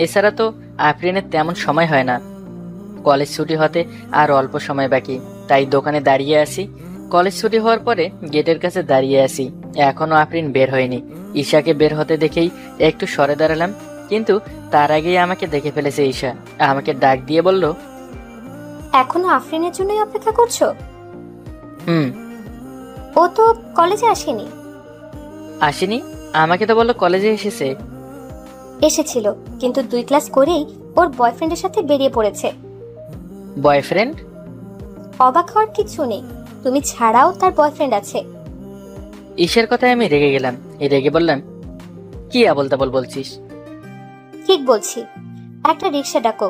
এছাড়া তো আফরিনের তেমন সময় হয় না। কলেজ ছুটি হতে আর অল্প সময় বাকি, তাই দোকানে দাঁড়িয়ে আছি। কলেজ ছুটি হওয়ার পরে গেটের কাছে দাঁড়িয়ে আছি। এখনো আফরিন বের হয়নি। ঈশাকে বের হতে দেখেই একটু সরে দাঁড়ালাম, কিন্তু তার আগেই আমাকে দেখে ফেলেছে ঈশা। আমাকে ডাক দিয়ে বলল, এখনো আফরিনের জন্যই অপেক্ষা করছো? হুম। ও তো কলেজে আসেনি। আসেনি? আমাকে তো বললো কলেজে এসেছে। এসেছিল, কিন্তু 2 ক্লাস করেই ওর বয়ফ্রেন্ডের সাথে বেরিয়ে পড়েছে। বয়ফ্রেন্ড? অবাক হওয়ার কিছু নেই, তুমি ছাড়াও তার বয়ফ্রেন্ড আছে। ঈশার কথায় আমি রেগে গেলাম। রেগে বললাম, কি আবল তাবল বলছিস? ঠিক বলছি, একটা রিক্সা ডাকো,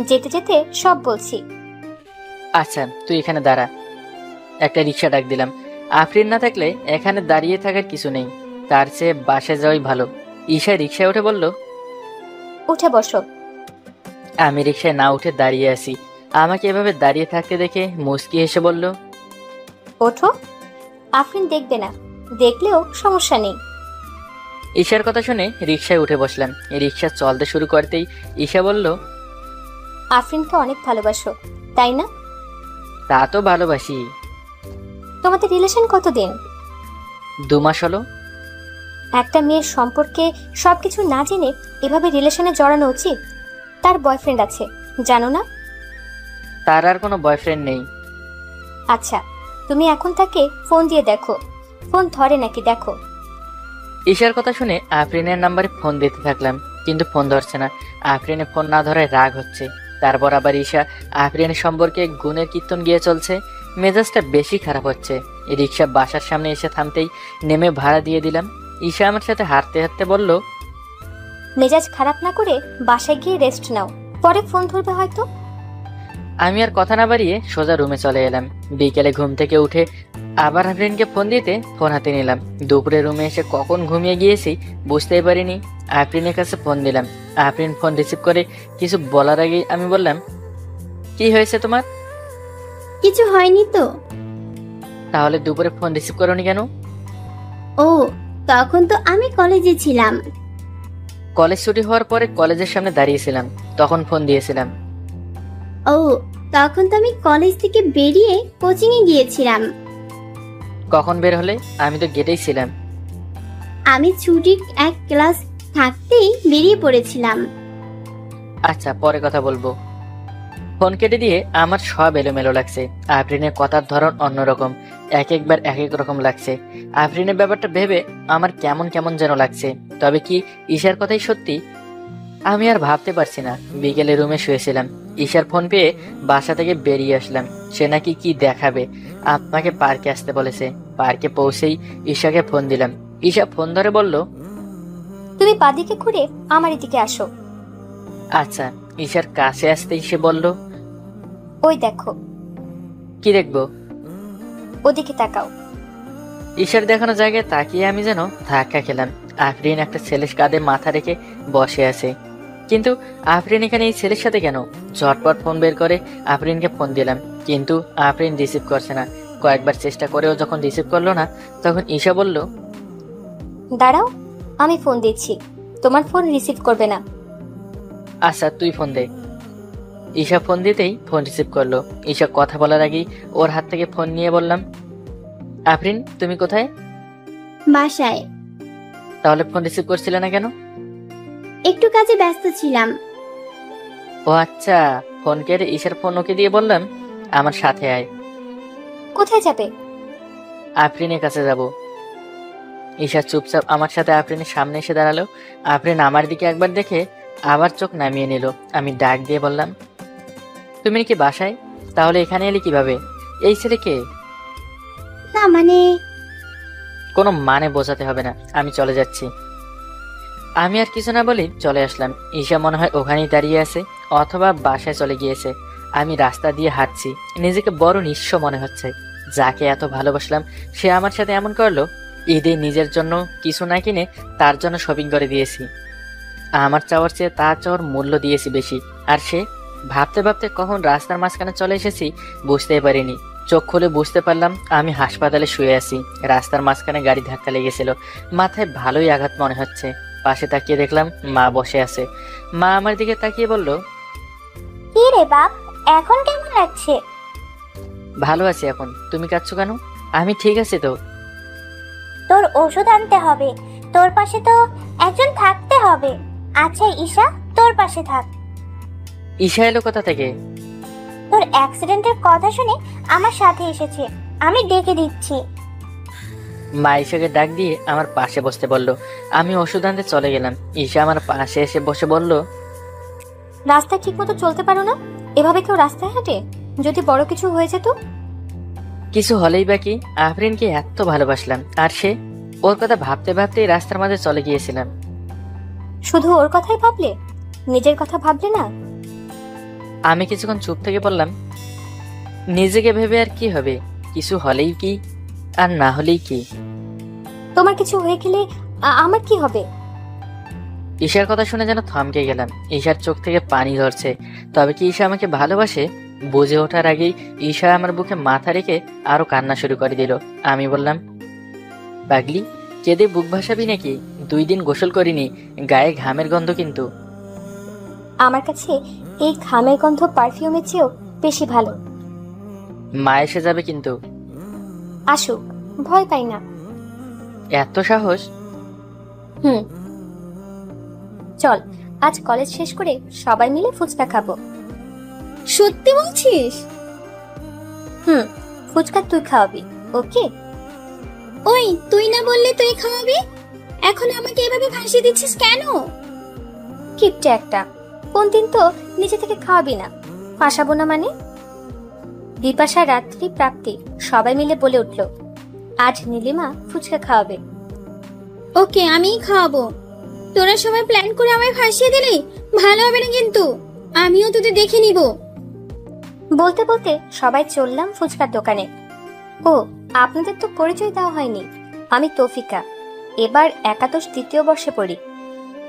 যেতে যেতে সব বলছি। আচ্ছা তুই এখানে দাঁড়া। একটা রিক্সা ডাক দিলাম। আফরিন না থাকলে এখানে দাঁড়িয়ে থাকার কিছু নেই, তার চেয়ে বাসায় যাওয়াই ভালো। ঈশা রিক্সায় উঠে বলল, উঠে বসো। আমি রিক্সায় না উঠে দাঁড়িয়ে আছি। আমাকে এভাবে দাঁড়িয়ে থাকতে দেখে মুচকি হেসে বলল, ওঠো। আফরিন দেখবে না, দেখলেও সমস্যা নেই। ঈশার কথা শুনে রিক্সায় উঠে বসলাম। রিক্সা চলতে শুরু করতেই ঈশা বলল, আফরিনকে অনেক ভালোবাসো, তাই না? তা তো ভালোবাসি। তোমাদের রিলেশন কতদিন? 2 মাস হলো। একটা মেয়ের সম্পর্কে সবকিছু না জেনে এভাবে রিলেশনে জড়ানো উচিত? তার বয়ফ্রেন্ড আছে, জানো না? তার আর কোনো বয়ফ্রেন্ড নেই। আচ্ছা, তুমি এখন তাকে ফোন দিয়ে দেখো, ফোন ধরে নাকি দেখো। ঈশার কথা শুনে আফরিনের নাম্বারে ফোন দিতে থাকলাম, কিন্তু ফোন ধরছে না। আফরিনের ফোন না ধরায় রাগ হচ্ছে। তারপর আবার ঈশা আফরিনের সম্পর্কে গুণের কীর্তন গিয়ে চলছে। মেজাজটা বেশি খারাপ হচ্ছে। রিক্সা বাসার সামনে এসে থামতেই নেমে ভাড়া দিয়ে দিলাম। ঈশা আমার সাথে হাঁটতে হাঁটতে বলল, মেজাজ খারাপ না করে বাসায় গিয়ে রেস্ট নাও, পরে ফোন ধরবে হয়তো। আমি আর কথা না বাড়িয়ে সোজা রুমে চলে এলাম। বিকেলে ঘুম থেকে উঠে আবার আফরিনকে ফোন দিতে ফোন হাতে নিলাম। দুপুরে রুমে এসে কখন ঘুমিয়ে গিয়েছি বুঝতেই পারিনি। আফরিনের কাছে ফোন দিলাম। আফরিন ফোন রিসিভ করে কিছু বলার আগেই আমি বললাম, কি হয়েছে তোমার? কিছু হয়নি তো। তাহলে দুপুরে ফোন রিসিভ করোনি কেন? ও, তখন তো আমি কলেজে ছিলাম। কলেজ ছুটি হওয়ার পরে কলেজের সামনে দাঁড়িয়েছিলাম, তখন ফোন দিয়েছিলাম। ও, তখন তো আমি কলেজ থেকে বেরিয়ে কোচিং এ গিয়েছিলাম। কখন বের হলে? আমি তো গেটেই ছিলাম। আমি ছুটির 1 ক্লাস থাকতেই বেরিয়ে পড়েছিলাম। আচ্ছা পরে কথা বলবো। ফোন কেটে দিয়ে আমার সব এলোমেলো লাগছে। আফরিনের কথার ধরন অন্যরকম, একবার এক এক রকম লাগছে। আফরিনের ব্যাপারটা ভেবে আমার কেমন কেমন যেন লাগছে। তবে কি ঈশার কথাই সত্যি? আমি আর ভাবতে পারছি না। বিকেলে রুমে শুয়েছিলাম। ঈশার ফোন পেয়ে বাসা থেকে বেরিয়ে আসলাম। সে নাকি কি দেখাবে, আমাকে পার্কে আসতে বলেছে। পার্কে পৌঁছেই ঈশাকে ফোন দিলাম। ঈশা ফোন ধরে বলল, তুমি বাদিকে ঘুরে আমার এদিকে আসো। আচ্ছা। ঈশার কাছে আসতেই সে বলল, ওই দেখো। কি দেখবো? ওদিকে তাকাও। ঈশার দেখানো জায়গায় তাকিয়ে আমি যেন ধাক্কা খেলাম। আফরিন একটা ছেলের কাঁধে মাথা রেখে বসে আছে, কিন্তু আফরিন এখানে এই ছেলের সাথে কেন? ঝটপট ফোন বের করে আফরিনকে ফোন দিলাম, কিন্তু আফরিন রিসিভ করছে না। কয়েকবার চেষ্টা করেও যখন রিসিভ করলো না, তখন ঈশা বলল, দাঁড়াও, আমি ফোন দিচ্ছি, তোমার ফোন রিসিভ করবে না। আচ্ছা তুই ফোন দে। ঈশা ফোন দিতেই ফোন রিসিভ করলো। ঈশা কথা বলার আগেই ওর হাত থেকে ফোন নিয়ে বললাম, আফরিন তুমি কোথায়? বাসায়। তাহলে ফোন রিসিভ করছিলে না কেন? একটু কাজে ব্যস্ত ছিলাম। ও আচ্ছা, ফোন কেটে ঈশার ফোন ওকে দিয়ে বললাম, আমার সাথে আয়। কোথায় যাবে? আফরিনের কাছে যাব। ঈশা চুপচাপ আমার সাথে আফরিনের সামনে এসে দাঁড়ালো। আফরিন আমার দিকে একবার দেখে আবার চোখ নামিয়ে নিল। আমি ডাক দিয়ে বললাম, তুমি কি বাসায়? তাহলে এখানে এলে কিভাবে? এই ছেলে কে? না মানে কোনো মানে বোঝাতে হবে না, আমি চলে যাচ্ছি। আমি আর কিছু না বলি চলে আসলাম। ঈশা মনে হয় ওখানেই দাঁড়িয়ে আছে, অথবা বাসায় চলে গিয়েছে। আমি রাস্তা দিয়ে হাঁটছি, নিজেকে বড় নিঃস্ব মনে হচ্ছে। যাকে এত ভালোবাসলাম সে আমার সাথে এমন করলো। ঈদে নিজের জন্য কিছু না কিনে তার জন্য শপিং করে দিয়েছি। আমার চাওয়ার চেয়ে তার চাওয়ার মূল্য দিয়েছি বেশি। আর সে? ভাবতে ভাবতে কখন রাস্তার মাঝখানে চলে এসেছি বুঝতেই পারিনি। চোখ খুলে বুঝতে পারলাম আমি হাসপাতালে শুয়ে আছি। রাস্তার মাঝখানে গাড়ি ধাক্কা লেগেছিল। মাথায় ভালোই আঘাত মনে হচ্ছে। পাশে তাকিয়ে দেখলাম মা বসে আছে। মা আমার দিকে তাকিয়ে বলল, কি রে বাপ, এখন কেমন লাগছে? ভালো আছি এখন। তুমি কাঁদছো কেন? আমি ঠিক আছি তো। তোর ওষুধ আনতে হবে, তোর পাশে তো একজন থাকতে হবে। আচ্ছা ঈশা, তোর পাশে থাক। ঈশা এলো কোথা থেকে? তোর অ্যাক্সিডেন্টের কথা শুনে আমার সাথে এসেছে, আমি ডেকে দিচ্ছি। মা ঈশাকে ডাক দিয়ে আমার পাশে বসতে বলল। আমি ওষুধ আনতে চলে গেলাম। ঈশা আমার পাশে এসে বসে বলল, রাস্তায় ঠিক মতো চলতে পারো না? এভাবে কেউ রাস্তায় হাঁটে? যদি বড় কিছু হয়ে যেত? কিছু হলেই বাকি। আফরিনকে এত ভালোবাসলাম, আর সে? ওর কথা ভাবতে ভাবতেই রাস্তার মাঝে চলে গিয়েছিলাম। শুধু ওর কথাই ভাবলে, নিজের কথা ভাবলে না? আমি কিছুক্ষণ চুপ থেকে বললাম, নিজেকে ভেবে আর কি হবে? কিছু হলেই কি, আর না হলেই কি? তোমার কিছু হয়ে গেলে আমার কি হবে? ঈশার কথা শুনে যেন থমকে গেলাম। ঈশার চোখ থেকে পানি ধরছে। তবে কি ঈশা আমাকে ভালোবাসে? বুঝে ওঠার আগেই ঈশা আমার বুকে মাথা রেখে আরো কান্না শুরু করে দিল। আমি বললাম, পাগলি, কেঁদে বুক ভাসাবি নাকি? 2 দিন গোসল করিনি, গায়ে ঘামের গন্ধ কিন্তু। আমার কাছে এই ঘামের গন্ধ পারফিউমের চেয়েও বেশি ভালো। মা এসে যাবে কিন্তু। আসুক, ভয় পাই না। এত সাহস? চল, আজ কলেজ শেষ করে সবাই মিলে ফুচকা খাবো। সত্যি বলছিস? ফুচকা তুই খাওয়াবি, ওকে? ওই তুই না বললে তুই খাওয়াবি, এখন আমাকে এভাবে ভাসিয়ে দিচ্ছিস কেন? কিপটে একটা, কোন দিন তো নিজে থেকে খাওয়াবি না। ফাঁসাবো না মানে? বিপাশা, রাত্রি, প্রাপ্তি সবাই মিলে বলে উঠল, আজ নীলিমা ফুচকা খাওয়াবে। ওকে, আমিই খাওয়াবো। তোরা সবাই প্ল্যান করে আমায় ফাঁসিয়ে দিলি, ভালো হবে না কিন্তু। আমিও তোদের দেখে নিব। বলতে বলতে সবাই চললাম ফুচকার দোকানে। ও, আপনাদের তো পরিচয় দেওয়া হয়নি। আমি তৌফিকা, এবার একাদশ 3য় বর্ষে পড়ি।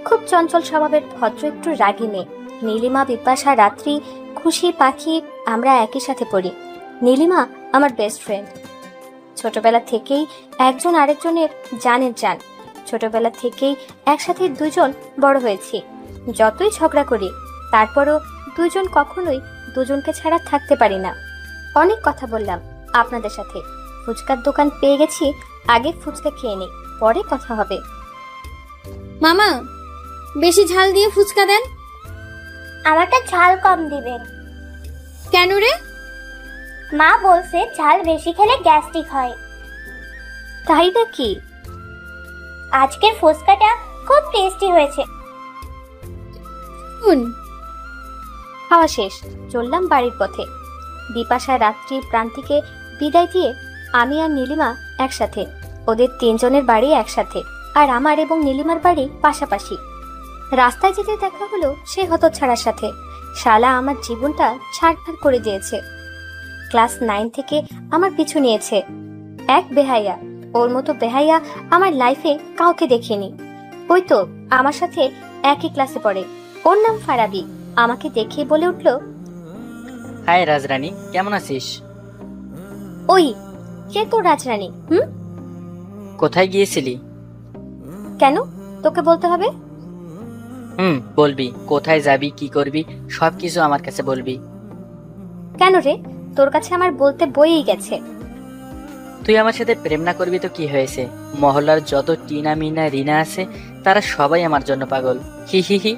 খুব চঞ্চল স্বভাবের, ভদ্র একটু রাগী মেয়ে। নীলিমা, বিপাশা, রাত্রি, খুশি, পাখি আমরা একই সাথে পড়ি। নীলিমা আমার বেস্ট ফ্রেন্ড। ছোটবেলা থেকেই একজন আরেকজনের জানের জান। ছোটবেলা থেকেই একসাথে 2জন বড় হয়েছি। যতই ঝগড়া করি তারপরও 2জন কখনোই 2জনকে ছাড়া থাকতে পারি না। অনেক কথা বললাম আপনাদের সাথে। ফুচকার দোকান পেয়ে গেছি, আগে ফুচকা খেয়ে নিই, পরে কথা হবে। মামা, বেশি ঝাল দিয়ে ফুচকা দেন। আমারটা ঝাল কম দিবেন। কেন রে? মা বলছে ঝাল বেশি খেলে গ্যাস্ট্রিক হয়। তাই নাকি? আজকের ফুচকাটা খুব টেস্টি হয়েছে। খাওয়া শেষ, চললাম বাড়ির পথে। বিপাশা, রাত্রি, প্রান্তিকে বিদায় দিয়ে আমি আর নীলিমা একসাথে। ওদের 3জনের বাড়ি একসাথে, আর আমার এবং নীলিমার বাড়ি পাশাপাশি। রাস্তায় যেতে দেখা হলো সে হতচ্ছাড়ার সাথে। শালা আমার জীবনটা ছাড়খাড় করে দিয়েছে। ক্লাস 9 থেকে আমার পিছু নিয়েছে। এক বেহাইয়া, ওর মতো বেহাইয়া আমার লাইফে কাউকে দেখিনি। ওই তো আমার সাথে একই ক্লাসে পড়ে, ওর নাম ফারাবি। আমাকে দেখে বলে উঠল, হাই রাজরানী, কেমন আছিস? ওই কে তোর রাজরানী? কোথায় গিয়েছিলি? কেন তোকে বলতে হবে? বলবি, কোথায় যাবি, কি করবি, সবকিছু আমার কাছে বলবি। কেন রে, তোর কাছে আমার বলতে বইই গেছে। তুই আমার সাথে প্রেম না করবি তো কি হয়েছে? মহল্লার যত টিনা মিনা রিনা আছে তারা সবাই আমার জন্য পাগল। হি হি হি।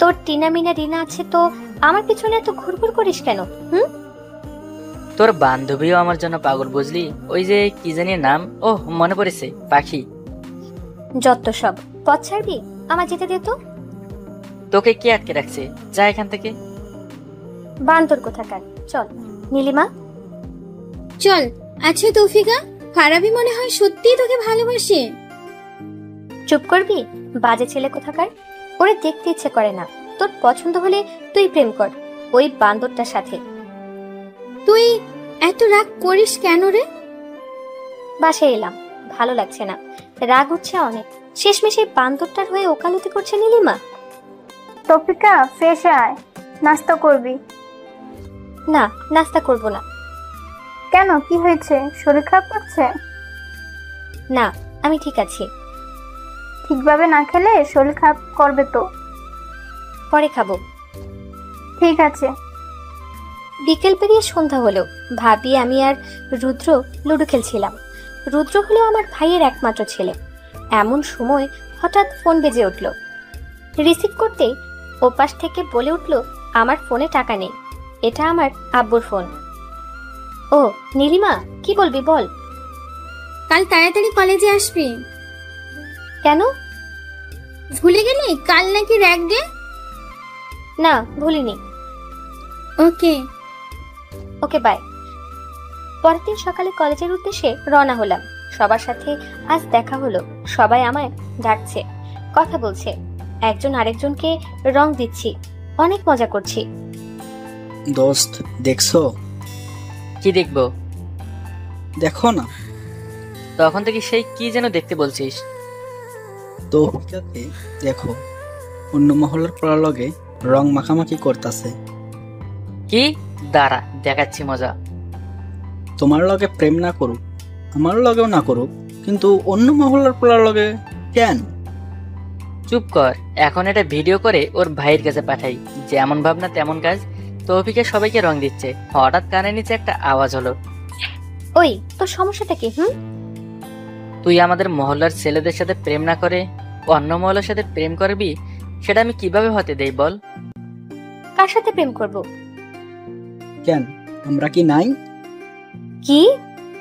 তোর টিনা মিনা রিনা আছে তো আমার পিছনে এত ঘুরঘুর করিস কেন? তোর বান্ধবীও আমার জন্য পাগল, বুঝলি? ওই যে কি জানি নাম, ওহ মনে পড়েছে, পাখি। যত সব, পথ ছাড়বি, আমার যেতে দে তো। তোকে কে আটকে রাখছে? যা এখান থেকে। বান্দর কোথাকার, চল। নীলিমা, চল। আচ্ছা তৌফিকা, ফারাবি মনে হয় সত্যিই তোকে ভালোবাসে। চুপ করবি, বাজে ছেলে কোথাকার। ওরে দেখতে ইচ্ছে করে না। তোর পছন্দ হলে তুই প্রেম কর ওই বান্দরটার সাথে। তুই এত রাগ করিস কেন রে? বাসায় এলাম, ভালো লাগছে না, রাগ উঠছে অনেক। শেষমেশ এই বান্দরটার হয়ে ওকালতি করছে নীলিমা। তৌফিকা, ফ্রেশ আয়, নাস্তা করবি? না, নাস্তা করব না। কেন, কি হয়েছে? শরীর খারাপ করছে? না, আমি ঠিক আছি। ঠিকভাবে না খেলে শরীর খারাপ করবে তো। পরে খাবো। ঠিক আছে। বিকেল পেরিয়ে সন্ধ্যা হলো। ভাবি, আমি আর রুদ্র লুডো খেলছিলাম। রুদ্র হলো আমার ভাইয়ের একমাত্র ছেলে। এমন সময় হঠাৎ ফোন বেজে উঠল। রিসিভ করতেই ওপাশ থেকে বলে উঠল, আমার ফোনে টাকা নেই, এটা আমার আব্বুর ফোন। ও নীলিমা, কি বলবি বল। কাল তাড়াতাড়ি কলেজে আসবি। কেন? ভুলে গেলি কাল নাকি র‍্যাগ ডে? না, ভুলিনি। ওকে। ওকে, বাই। পরের দিন সকালে কলেজের উদ্দেশ্যে রওনা হলাম। সবার সাথে আজ দেখা হলো। সবাই আমায় ডাকছে, কথা বলছে, একজন আরেকজনকে রং দিচ্ছি, অনেক মজা করছি। দোস্ত, দেখছো? কি দেখবো? দেখো না। তখন থেকে সেই কি যেন দেখতে বলছিস? তৌফিকাকে দেখো, অন্য মহল্লার পড়ার লগে রং মাখামাখি করতেছে। কি? দাঁড়া, দেখাচ্ছি মজা। তোমার লগে প্রেম না করুক, আমার লগেও না করুক, কিন্তু অন্য মহল্লার পড়ার লগে কেন? চুপ কর, এখন এটা ভিডিও করে ওর ভাইয়ের কাছে পাঠাই। যেমন ভাবনা তেমন কাজ। তৌফিকে সবাইকে রং দিচ্ছে, হঠাৎ কানে নিচে একটা আওয়াজ হলো। ওই, তোর সমস্যাটা কি? তুই আমাদের মহল্লার ছেলেদের সাথে প্রেম না করে অন্য মহল্লার সাথে প্রেম করবি, সেটা আমি কিভাবে হতে দেই বল? কার সাথে প্রেম করব? কেন, আমরা কি নাই? কি,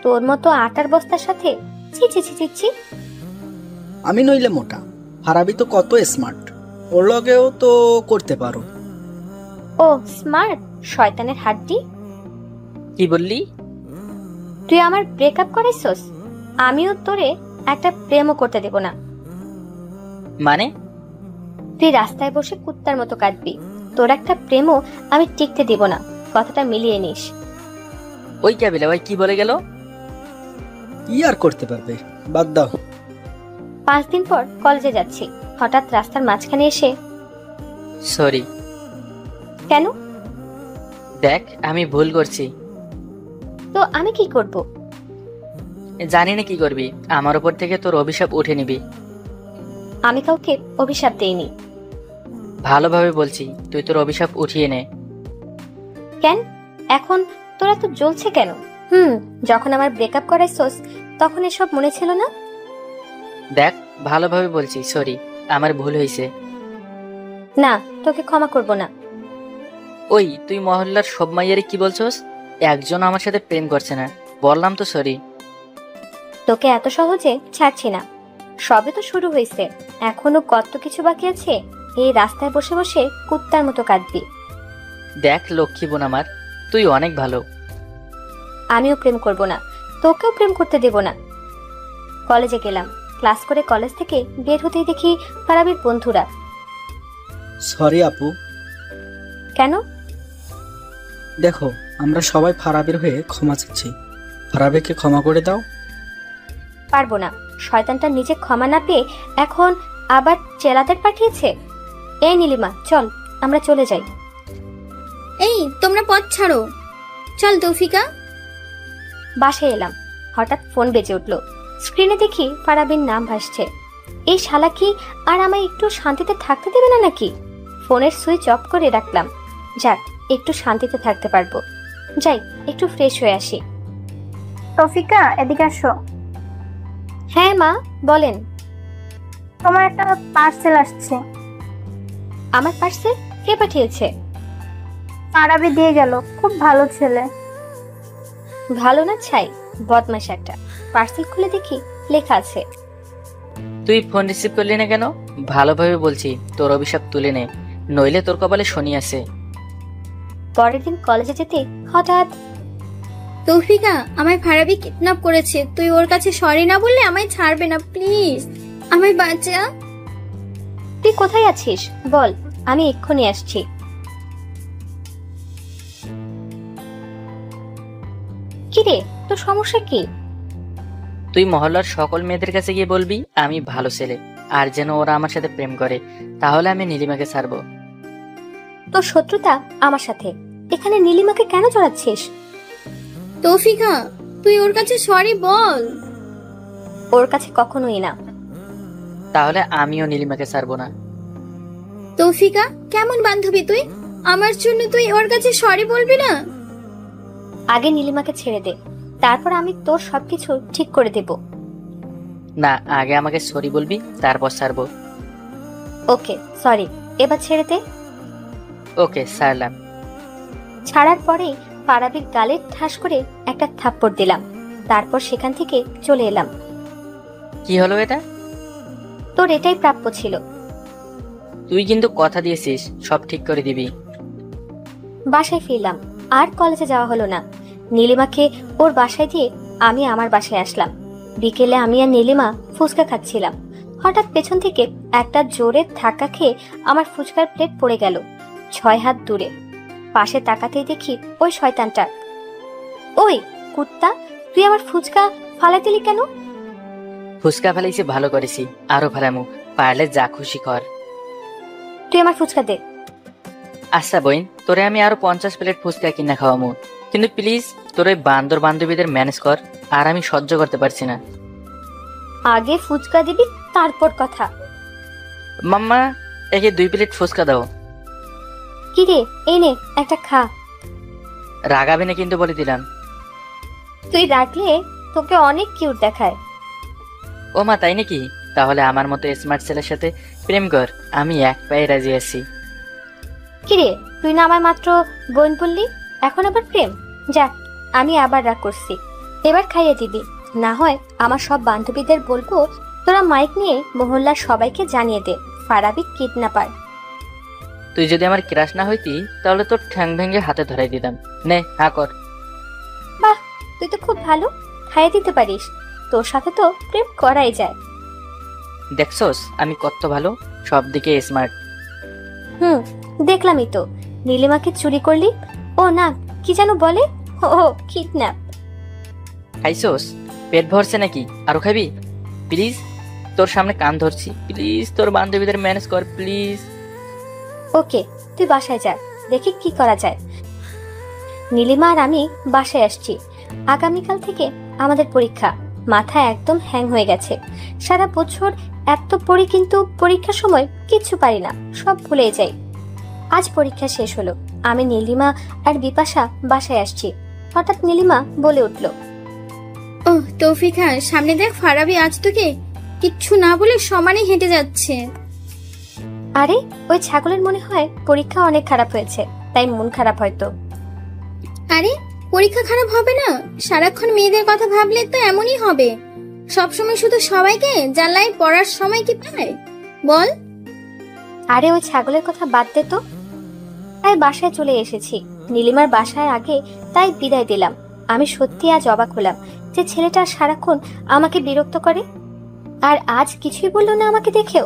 তোর মতো আটার বস্তার সাথে? ছি ছি ছি ছি ছি। আমি নইলে মোটা, হারাবি তো কত স্মার্ট, ওর লগেও তো করতে পারো। ও স্মার্ট, শয়তানের হাড্ডি। কি বললি? তুই আমার ব্রেকআপ করাইছস, আমিও তোরে একটা প্রেমও করতে দেব না। মানে? তুই রাস্তায় বসে কুত্তার মতো কাটবি, তোর একটা প্রেমও আমি টিকতে দেব না। কথাটা মিলিয়ে নিস। ওই কাবিলা ভাই কি বলে গেল? কি আর করতে পারবে, বাদ দাও। 5 দিন পর কলেজে যাচ্ছি, হঠাৎ রাস্তার মাঝখানে এসে। সরি। কেন? দেখ, আমি ভুল করছি। তো আমি কি করব? জানি না কি করবি, আমার উপর থেকে তোর অভিশাপ উঠে নিবি। আমি কাউকে অভিশাপ দেইনি। ভালোভাবে বলছি, তুই তোর অভিশাপ উঠিয়ে নে। কেন এখন তোরা তো জ্বলছে কেন? যখন আমার ব্রেকআপ করাইছস তখন এসব মনে ছিল না? দেখ, ভালোভাবে বলছি, সরি, আমার ভুল হয়েছে। না, তোকে ক্ষমা করব না। ওই, তুই মহল্লার সব মাইয়ারে কি বলছস? একজন আমার সাথে প্রেম করছে না, বললাম তো সরি। তোকে এত সহজে ছাড়ছি না, সবে তো শুরু হয়েছে, এখনো কত কিছু বাকি আছে। এই রাস্তায় বসে বসে কুত্তার মতো কাঁদবি। দেখ লক্ষ্মী বোন আমার, তুই অনেক ভালো। আমিও প্রেম করব না, তোকেও প্রেম করতে দেব না। কলেজে গেলাম, ক্লাস করে কলেজ থেকে বের হতেই দেখি ফারাবির বন্ধুরা। সরি আপু। কেন? দেখো, আমরা সবাই ফারাবির হয়ে ক্ষমা চাচ্ছি, ফারাবিকে ক্ষমা করে দাও। পারবো না, শয়তানটা নিজে ক্ষমা না পেয়ে এখন আবার চেলাদের পাঠিয়েছে। এই নীলিমা, চল আমরা চলে যাই। এই, তোমরা পথ ছাড়ো, চল তৌফিকা। বাসায় এলাম, হঠাৎ ফোন বেজে উঠলো। স্ক্রিনে দেখি ফারাবির নাম ভাসছে। এই শালা কি আর আমায় একটু শান্তিতে থাকতে দেবে না নাকি? ফোনের সুইচ অফ করে রাখলাম। যাক, একটু শান্তিতে থাকতে পারবো। যাই, একটু ফ্রেশ হয়ে আসি। তৌফিকা, এদিকে আসো। হ্যাঁ মা, বলেন। তোমার একটা পার্সেল আসছে। আমার পার্সেল কে পাঠিয়েছে? আরবি দিয়ে গেল, খুব ভালো ছেলে। ভালো না ছাই, বদমাশ একটা। পার্সেল খুলে দেখি লেখা আছে। তুই ফোন রিসিভ করলি না কেন? ভালোভাবে বলছি, তোর অভিশাপ তুলে নে, নইলে তোর কপালে শনি আছে। পরের দিন কলেজে যেতে হঠাৎ তৌফিকা, আমায় ফারাবি কিডন্যাপ করেছে, তুই ওর কাছে সরি না বললে আমায় ছাড়বে না, প্লিজ আমায় বাঁচা। তুই কোথায় আছিস বল, আমি এক্ষুনি আসছি। কিরে, তোর সমস্যা কি? তুই মহল্লার সকল মেয়েদের কাছে গিয়ে বলবি আমি ভালো ছেলে, আর যেন ওরা আমার সাথে প্রেম করে, তাহলে আমি নীলিমাকে ছাড়বো। তোর শত্রুতা আমার সাথে, এখানে নীলিমাকে কেন জড়াচ্ছিস? তৌফিকা, তুই ওর কাছে সরি বল। ওর কাছে কখনোই না। তাহলে আমিও নীলিমাকে ছাড়বো না। তৌফিকা, কেমন বান্ধবী তুই? আমার জন্য তুই ওর কাছে সরি বলবি না? আগে নীলিমাকে ছেড়ে দে, তারপর আমি তোর সবকিছু ঠিক করে দেব। না, আগে আমাকে সরি বলবি, তারপর ছাড়বো। ওকে সরি, এবার ছেড়ে দে। ওকে, ছাড়লাম। ছাড়ার পরেই ফারাবির গালে ঠাস করে একটা থাপ্পড় দিলাম, তারপর সেখান থেকে চলে এলাম। কি হলো এটা? তোর এটাই প্রাপ্য ছিল। তুই কিন্তু কথা দিয়েছিস সব ঠিক করে দিবি। বাসায় ফিরলাম, আর কলেজে যাওয়া হলো না। নীলিমাকে ওর বাসায় দিয়ে আমি আমার বাসায় আসলাম। বিকেলে আমি আর নীলিমা ফুচকা খাচ্ছিলাম। হঠাৎ পেছন থেকে একটা জোরে ধাক্কা খেয়ে আমার ফুচকার প্লেট পড়ে গেল 6 হাত দূরে। পাশে তাকাতেই দেখি ওই শয়তানটা। ওই কুত্তা, তুই আমার ফুচকা ফালাই দিলি কেন? ফুচকা ফেলাইছি, ভালো করেছি, আরো ফেলামু, পারলে যা খুশি কর। তুই আমার ফুচকা দে। আচ্ছা বইন, তোরে আমি আরো 50 প্লেট ফুচকা কিনা খাওয়ামু, কিন্তু প্লিজ তোর ওই বান্দর বান্ধবীদের ম্যানেজ কর, আর আমি সহ্য করতে পারছি না। আগে ফুচকা দিবি, তারপর কথা। মাম্মা, একে 2 প্লেট ফুচকা দাও। কি রে, এই নে একটা খা। রাগাবে না কিন্তু, বলে দিলাম। তুই রাখলে তোকে অনেক কিউট দেখায়। ও মা, তাই নাকি? তাহলে আমার মতো স্মার্ট ছেলের সাথে প্রেম কর, আমি এক পায়ে রাজি আছি। কিরে, তুই না আমার মাত্র বোন বললি, এখন আবার প্রেম? যাক, আমি আবার রাগ করছি। এবার খাইয়ে দিবি, না হয় আমার সব বান্ধবীদের বলবো তোরা মাইক নিয়ে মহল্লার সবাইকে জানিয়ে দে ফারাবি কিডন্যাপার। তুই যদি আমার ক্রাশ না হইতি, তাহলে তোর ঠ্যাং ভেঙে হাতে ধরাই দিতাম। নে, হা কর। বাহ, তুই তো খুব ভালো, খাইয়ে দিতে পারিস। তোর সাথে তো প্রেম করাই যায়। দেখছস আমি কত ভালো, সব দিকে স্মার্ট। দেখলামই তো। নীলিমাকে চুরি করলি? ও না, কি যেন বলে, ও কিডন্যাপ। খাইছস? পেট ভরছে নাকি? আরো খাবি? প্লিজ, তোর সামনে কান ধরছি, প্লিজ তোর বান্ধবীদের ম্যানেজ কর, প্লিজ। ওকে, তুই বাসায় যা, দেখি কি করা যায়। নীলিমা আর আমি বাসায় আসছি। আগামীকাল থেকে আমাদের পরীক্ষা। মাথা একদম হ্যাং হয়ে গেছে। সারা বছর এত পড়ি, কিন্তু পরীক্ষার সময় কিচ্ছু পারি না, সব ভুলে যাই। আজ পরীক্ষা শেষ হলো, আমি নীলিমা আর বিপাশা বাসায় আসছি। হঠাৎ নীলিমা বলে উঠল, ও তৌফিকা, সামনে দেখ, ফারাবি আজ তোকে কিচ্ছু না বলে সমানে হেঁটে যাচ্ছে। আরে ওই ছাগলের মনে হয় পরীক্ষা অনেক খারাপ হয়েছে, তাই মন খারাপ হয়তো। আরে পরীক্ষা খারাপ হবে না, সারাক্ষণ মেয়েদের কথা ভাবলে তো এমনই হবে। সবসময় শুধু সবাইকে জ্বালায়, পড়ার সময় কি পায় বল? আরে ওই ছাগলের কথা বাদ দে তো। তাই বাসায় চলে এসেছি। নীলিমার বাসায় আগে তাই বিদায় দিলাম। আমি সত্যি আজ অবাক হলাম যে ছেলেটা সারাক্ষণ আমাকে বিরক্ত করে, আর আজ কিছুই বললো না আমাকে দেখেও।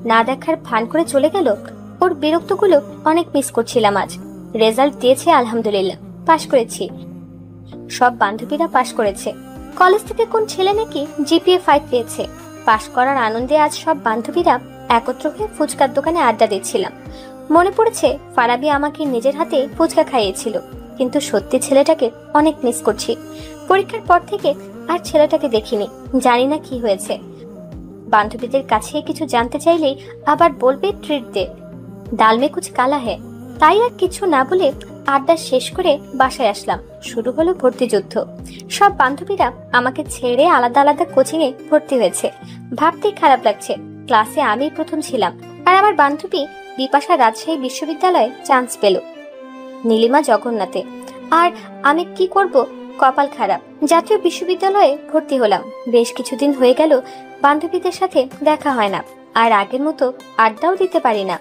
না দেখার ভান করে চলে গেল। ওর বিরক্তগুলো অনেক মিস করছিলাম আজ। রেজাল্ট দিয়েছে আলহামদুলিল্লাহ, পাশ করেছি। সব বান্ধবীরা পাশ করেছে। কলেজ থেকে কোন ছেলে নাকি জিপিএ 5 পেয়েছে। পাশ করার আনন্দে আজ সব বান্ধবীরা একত্র হয়ে ফুচকার দোকানে আড্ডা দিচ্ছিলাম। মনে পড়েছে ফারাবি আমাকে নিজের হাতে ফুচকা খাইয়েছিল, কিন্তু সত্যি ছেলেটাকে অনেক মিস করছি। পরীক্ষার পর থেকে আর ছেলেটাকে দেখিনি, জানি না কি হয়েছে। বান্ধবীদের কাছে কিছু জানতে চাইলেই আবার বলবে ট্রিট দে, ডাল মে কুছ কালা হে। তাই আর কিছু না বলে আড্ডা শেষ করে বাসায় আসলাম। শুরু হলো ভর্তি যুদ্ধ। সব বান্ধবীরা আমাকে ছেড়ে আলাদা আলাদা কোচিং এ ভর্তি হয়েছে। ভাবতেই খারাপ লাগছে, ক্লাসে আমি প্রথম ছিলাম আর আমার বান্ধবী বিপাশা রাজশাহী বিশ্ববিদ্যালয়ে চান্স পেল, নীলিমা জগন্নাথে। আর আমি কি করব, কপাল খারাপ, জাতীয় বিশ্ববিদ্যালয়ে ভর্তি হলাম। বেশ কিছুদিন হয়ে গেল বান্ধবীদের সাথে দেখা হয় না, আর আগের মতো আড্ডাও দিতে পারি না।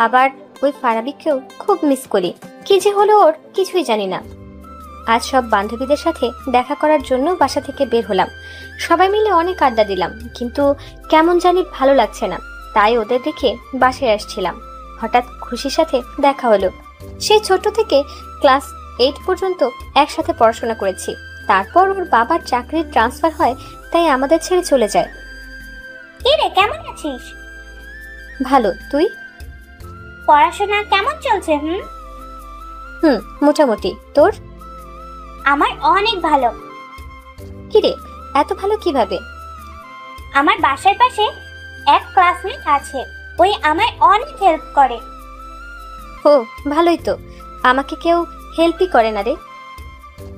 আবার ওই ফারাবিকেও খুব মিস করি। কি যে হলো ওর কিছুই জানি না। আজ সব বান্ধবীদের সাথে দেখা করার জন্য বাসা থেকে বের হলাম। সবাই মিলে অনেক আড্ডা দিলাম, কিন্তু কেমন জানি ভালো লাগছে না। তাই ওদের দেখে বাসায় আসছিলাম, হঠাৎ খুশির সাথে দেখা হলো। সেই ছোট থেকে ক্লাস 8 পর্যন্ত একসাথে পড়াশোনা করেছি। তারপর ওর বাবার চাকরির ট্রান্সফার হয়, তাই আমাদের ছেড়ে চলে যায়। কি রে, কেমন আছিস? ভালো, তুই? পড়াশোনা কেমন চলছে? মোটামুটি। তোর? আমার অনেক ভালো। কিরে, এত ভালো কিভাবে? আমার বাসার পাশে এক ক্লাসমেট আছে, ওই আমায় অনেক হেল্প করে। ও ভালোই তো, আমাকে কেউ হেল্পই করে না রে।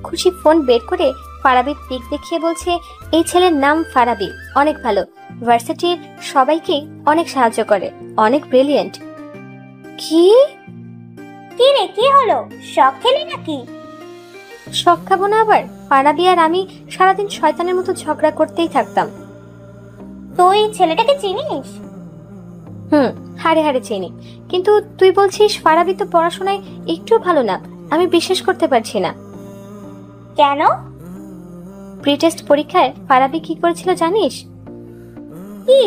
খুশি ফোন বের করে ফারাবির পিক দেখিয়ে বলছে, এই ছেলের নাম ফারাবি, অনেক ভালো, ভার্সিটির সবাইকে অনেক সাহায্য করে, অনেক ব্রিলিয়েন্ট। কি রে, কি হলো, শখ খেলি নাকি? শখ খাবো না আবার? ফারাবি আর আমি সারাদিন শয়তানের মতো ঝগড়া করতেই থাকতাম। তুই ছেলেটাকে চিনিস? হাড়ে হাড়ে চিনি, কিন্তু তুই বলছিস ফারাবি তো পড়াশোনায় একটু ভালো না। আমি বিশ্বাস করতে পারছি না। কেন? প্রিটেস্ট পরীক্ষায় ফারাবি কি করেছিল জানিস? কি?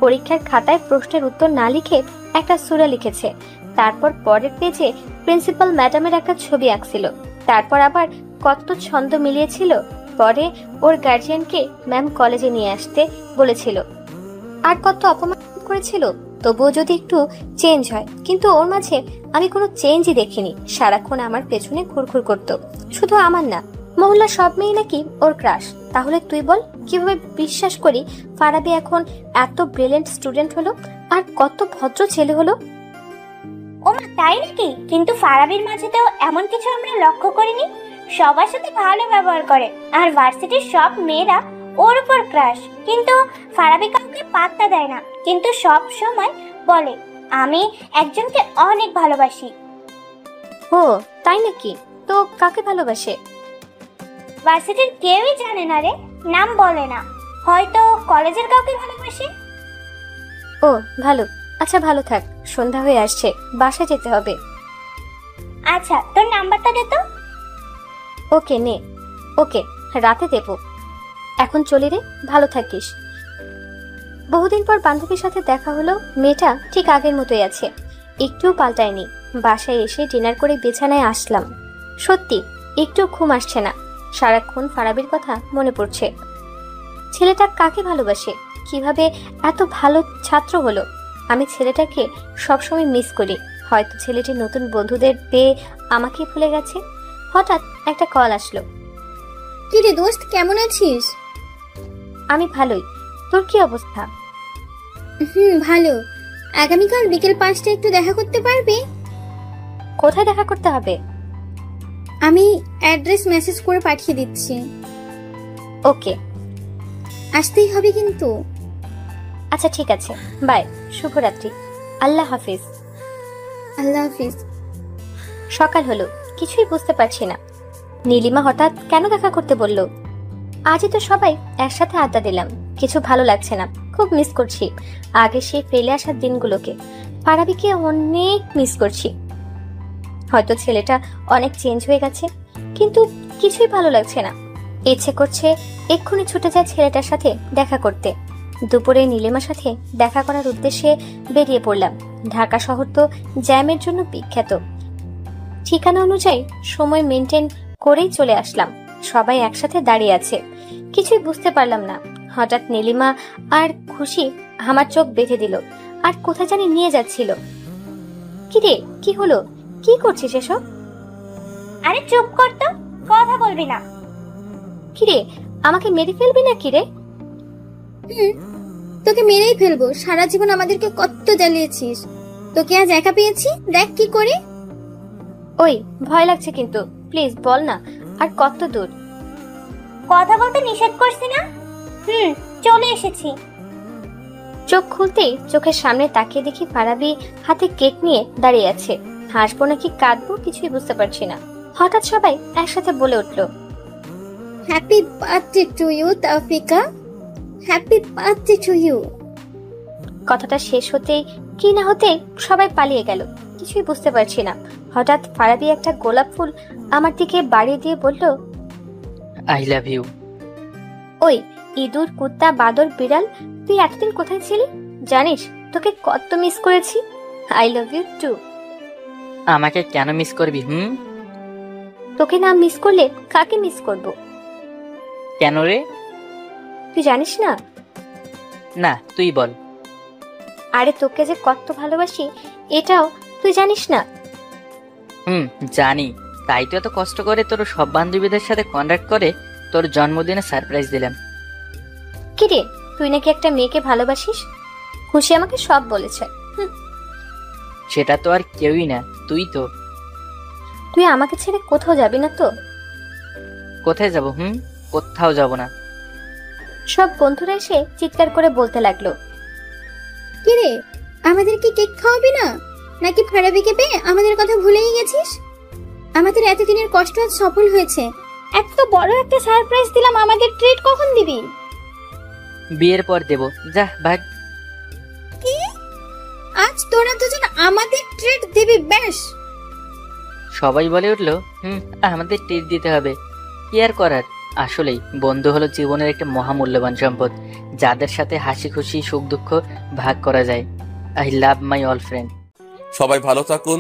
পরীক্ষার খাতায় প্রশ্নের উত্তর না লিখে একটা সূরা লিখেছে। তারপর পরের পেজে প্রিন্সিপাল ম্যাডামের একটা ছবি আঁকছিল। তারপর আবার কত ছন্দ মিলিয়েছিল। পরে ওর গার্জিয়ানকে ম্যাম কলেজে নিয়ে আসতে বলেছিল, আর কত অপমান করেছিল। তবুও যদি একটু চেঞ্জ হয়, কিন্তু ওর মাঝে আমি কোনো চেঞ্জই দেখিনি। সারাক্ষণ আমার পেছনে ঘুরঘুর করত। শুধু আমার না, মহল্লার সব মেয়ে নাকি ওর ক্রাশ। তাহলে তুই বল, কিভাবে বিশ্বাস করি ফারাবি এখন এত ব্রিলিয়েন্ট স্টুডেন্ট হলো আর কত ভদ্র ছেলে হলো? ওমা, তাই নাকি? কিন্তু ফারাবির মাঝে তো এমন কিছু আমরা লক্ষ্য করিনি। সবার সাথে ভালো ব্যবহার করে, আর ভার্সিটির সব মেয়েরা ওর উপর ক্রাশ। কিন্তু ফারাবি কাউকে পাত্তা দেয় না, কিন্তু সব সময় বলে আমি একজনকে অনেক ভালোবাসি। ও তাই নাকি? তো কাকে ভালোবাসে? ভার্সিটির কেউই জানে না রে, নাম বলে না। হয়তো কলেজের কাউকে ভালোবাসে। ও ভালো, আচ্ছা ভালো থাক, সন্ধ্যা হয়ে আসছে, বাসায় যেতে হবে। আচ্ছা, তোর নাম্বারটা দে তো। ওকে নে। ওকে, রাতে দেব। এখন চলি রে, ভালো থাকিস। বহুদিন পর বান্ধবীর সাথে দেখা হলো। মেয়েটা ঠিক আগের মতোই আছে, একটুও পাল্টায়নি। বাসায় এসে ডিনার করে বিছানায় আসলাম। সত্যি একটু ঘুম আসছে না, সারাক্ষণ ফারাবির কথা মনে পড়ছে। ছেলেটা কাকে ভালোবাসে, কিভাবে এত ভালো ছাত্র হলো? আমি ছেলেটাকে সবসময় মিস করি। হয়তো ছেলেটি নতুন বন্ধুদের পেয়ে আমাকে ভুলে গেছে। হঠাৎ একটা কল আসলো। কি রে দোস্ত, কেমন আছিস? আমি ভালোই, তোর কি অবস্থা? ভালো। আগামীকাল বিকেল 5টায় একটু দেখা করতে পারবি? কোথায় দেখা করতে হবে? আমি অ্যাড্রেস মেসেজ করে পাঠিয়ে দিচ্ছি। ওকে, আসতেই হবে কিন্তু। আচ্ছা ঠিক আছে, বাই, শুভরাত্রি, আল্লাহ হাফিজ। আল্লাহ হাফিজ। সকাল হলো, কিছুই বুঝতে পারছি না। নীলিমা হঠাৎ কেন দেখা করতে বলল? আজই তো সবাই একসাথে আড্ডা দিলাম, কিছু ভালো লাগছে না, খুব মিস করছি আগে সেই ফেলে আসার দিনগুলোকে। ফারাবিকে অনেক মিস করছি। হয়তো ছেলেটা অনেক চেঞ্জ হয়ে গেছে, কিন্তু কিছুই ভালো লাগছে না। ইচ্ছে করছে এক্ষুনি ছুটে যায় ছেলেটার সাথে দেখা করতে। দুপুরে নীলিমার সাথে দেখা করার উদ্দেশ্যে বেরিয়ে পড়লাম। ঢাকা শহর তো জ্যামের জন্য বিখ্যাত। ঠিকানা অনুযায়ী সময় মেনটেন করেই চলে আসলাম। সবাই একসাথে দাঁড়িয়ে আছে, কিছুই বুঝতে পারলাম না। হঠাৎ নীলিমা আর খুশি আমার চোখ বেঁধে দিল, আর কোথায় জানি নিয়ে যাচ্ছিল। কিরে, কি হলো? কি করছিস এসব? আরে চুপ কর তো, কথা বলবি না। কিরে, আমাকে মেরে ফেলবি না? কিরে, তোকে মেরেই ফেলবো। সারা জীবন আমাদেরকে কত জ্বালিয়েছিস, তোকে আজ একা পেয়েছি, দেখ কি করে। ওই ভয় লাগছে কিন্তু, প্লিজ বল না আর কত দূর? কথা বলতে নিষেধ করছি না? চলে এসেছি। চোখ খুলতেই চোখের সামনে তাকিয়ে দেখি ফারাবি হাতে কেক নিয়ে দাঁড়িয়ে আছে। হাসবো নাকি কাঁদবো কিছুই বুঝতে পারছি না। হঠাৎ সবাই একসাথে বলে উঠলো, happy birthday to you Taufika, happy birthday to you. কথাটা শেষ হতেই কি না হতেই সবাই পালিয়ে গেল, কিছুই বুঝতে পারছি না। হঠাৎ ফারাবি একটা গোলাপ ফুল আমার দিকে বাড়িয়ে দিয়ে বলল, আই লাভ ইউ। ওই ইঁদুর, কুত্তা, বাদর, বিড়াল, তুই এতদিন কোথায় ছিলি? জানিস তোকে কত মিস করেছি। I love you too. আমাকে কেন মিস করবি? তোকে না মিস করলে কাকে মিস করব? কেন রে? তুই জানিস না? না, তুই বল। আরে তোকে যে কত ভালোবাসি এটাও তুই জানিস না? জানি, তাই তো এত কষ্ট করে তোর সব বান্ধবীদের সাথে কন্ট্যাক্ট করে তোর জন্মদিনে সারপ্রাইজ দিলাম। কি রে, তুই নাকি একটা মেয়েকে ভালোবাসিস? খুশি আমাকে সব বলেছে। সেটা তো আর কেউই না, তুই তো। তুই আমাকে ছেড়ে কোথাও যাবি না তো? কোথায় যাব? কোথাও যাব না। সব বন্ধুরা এসে চিৎকার করে বলতে লাগলো, কি রে, আমাদেরকে কেক খাওয়াবি না? নাকি ফারাবিকে পেয়ে আমাদের কথা ভুলেই গেছিস? আমাদের এতদিনের কষ্ট আজ সফল হয়েছে। এত বড় একটা সারপ্রাইজ দিলাম, আমাদের ট্রিট কখন দিবি? বিয়ের পর দেব, যা ভাগ। কি? আজ তোরা দুজন আমাদের ট্রিট দিবি? বেশ। সবাই বলে উঠলো, আমাদের ট্রিট দিতে হবে। কি আর করার, আসলেই বন্ধু হলো জীবনের একটা মহামূল্যবান সম্পদ, যাদের সাথে হাসি খুশি সুখ দুঃখ ভাগ করা যায়। I love my all friend. সবাই ভালো থাকুন,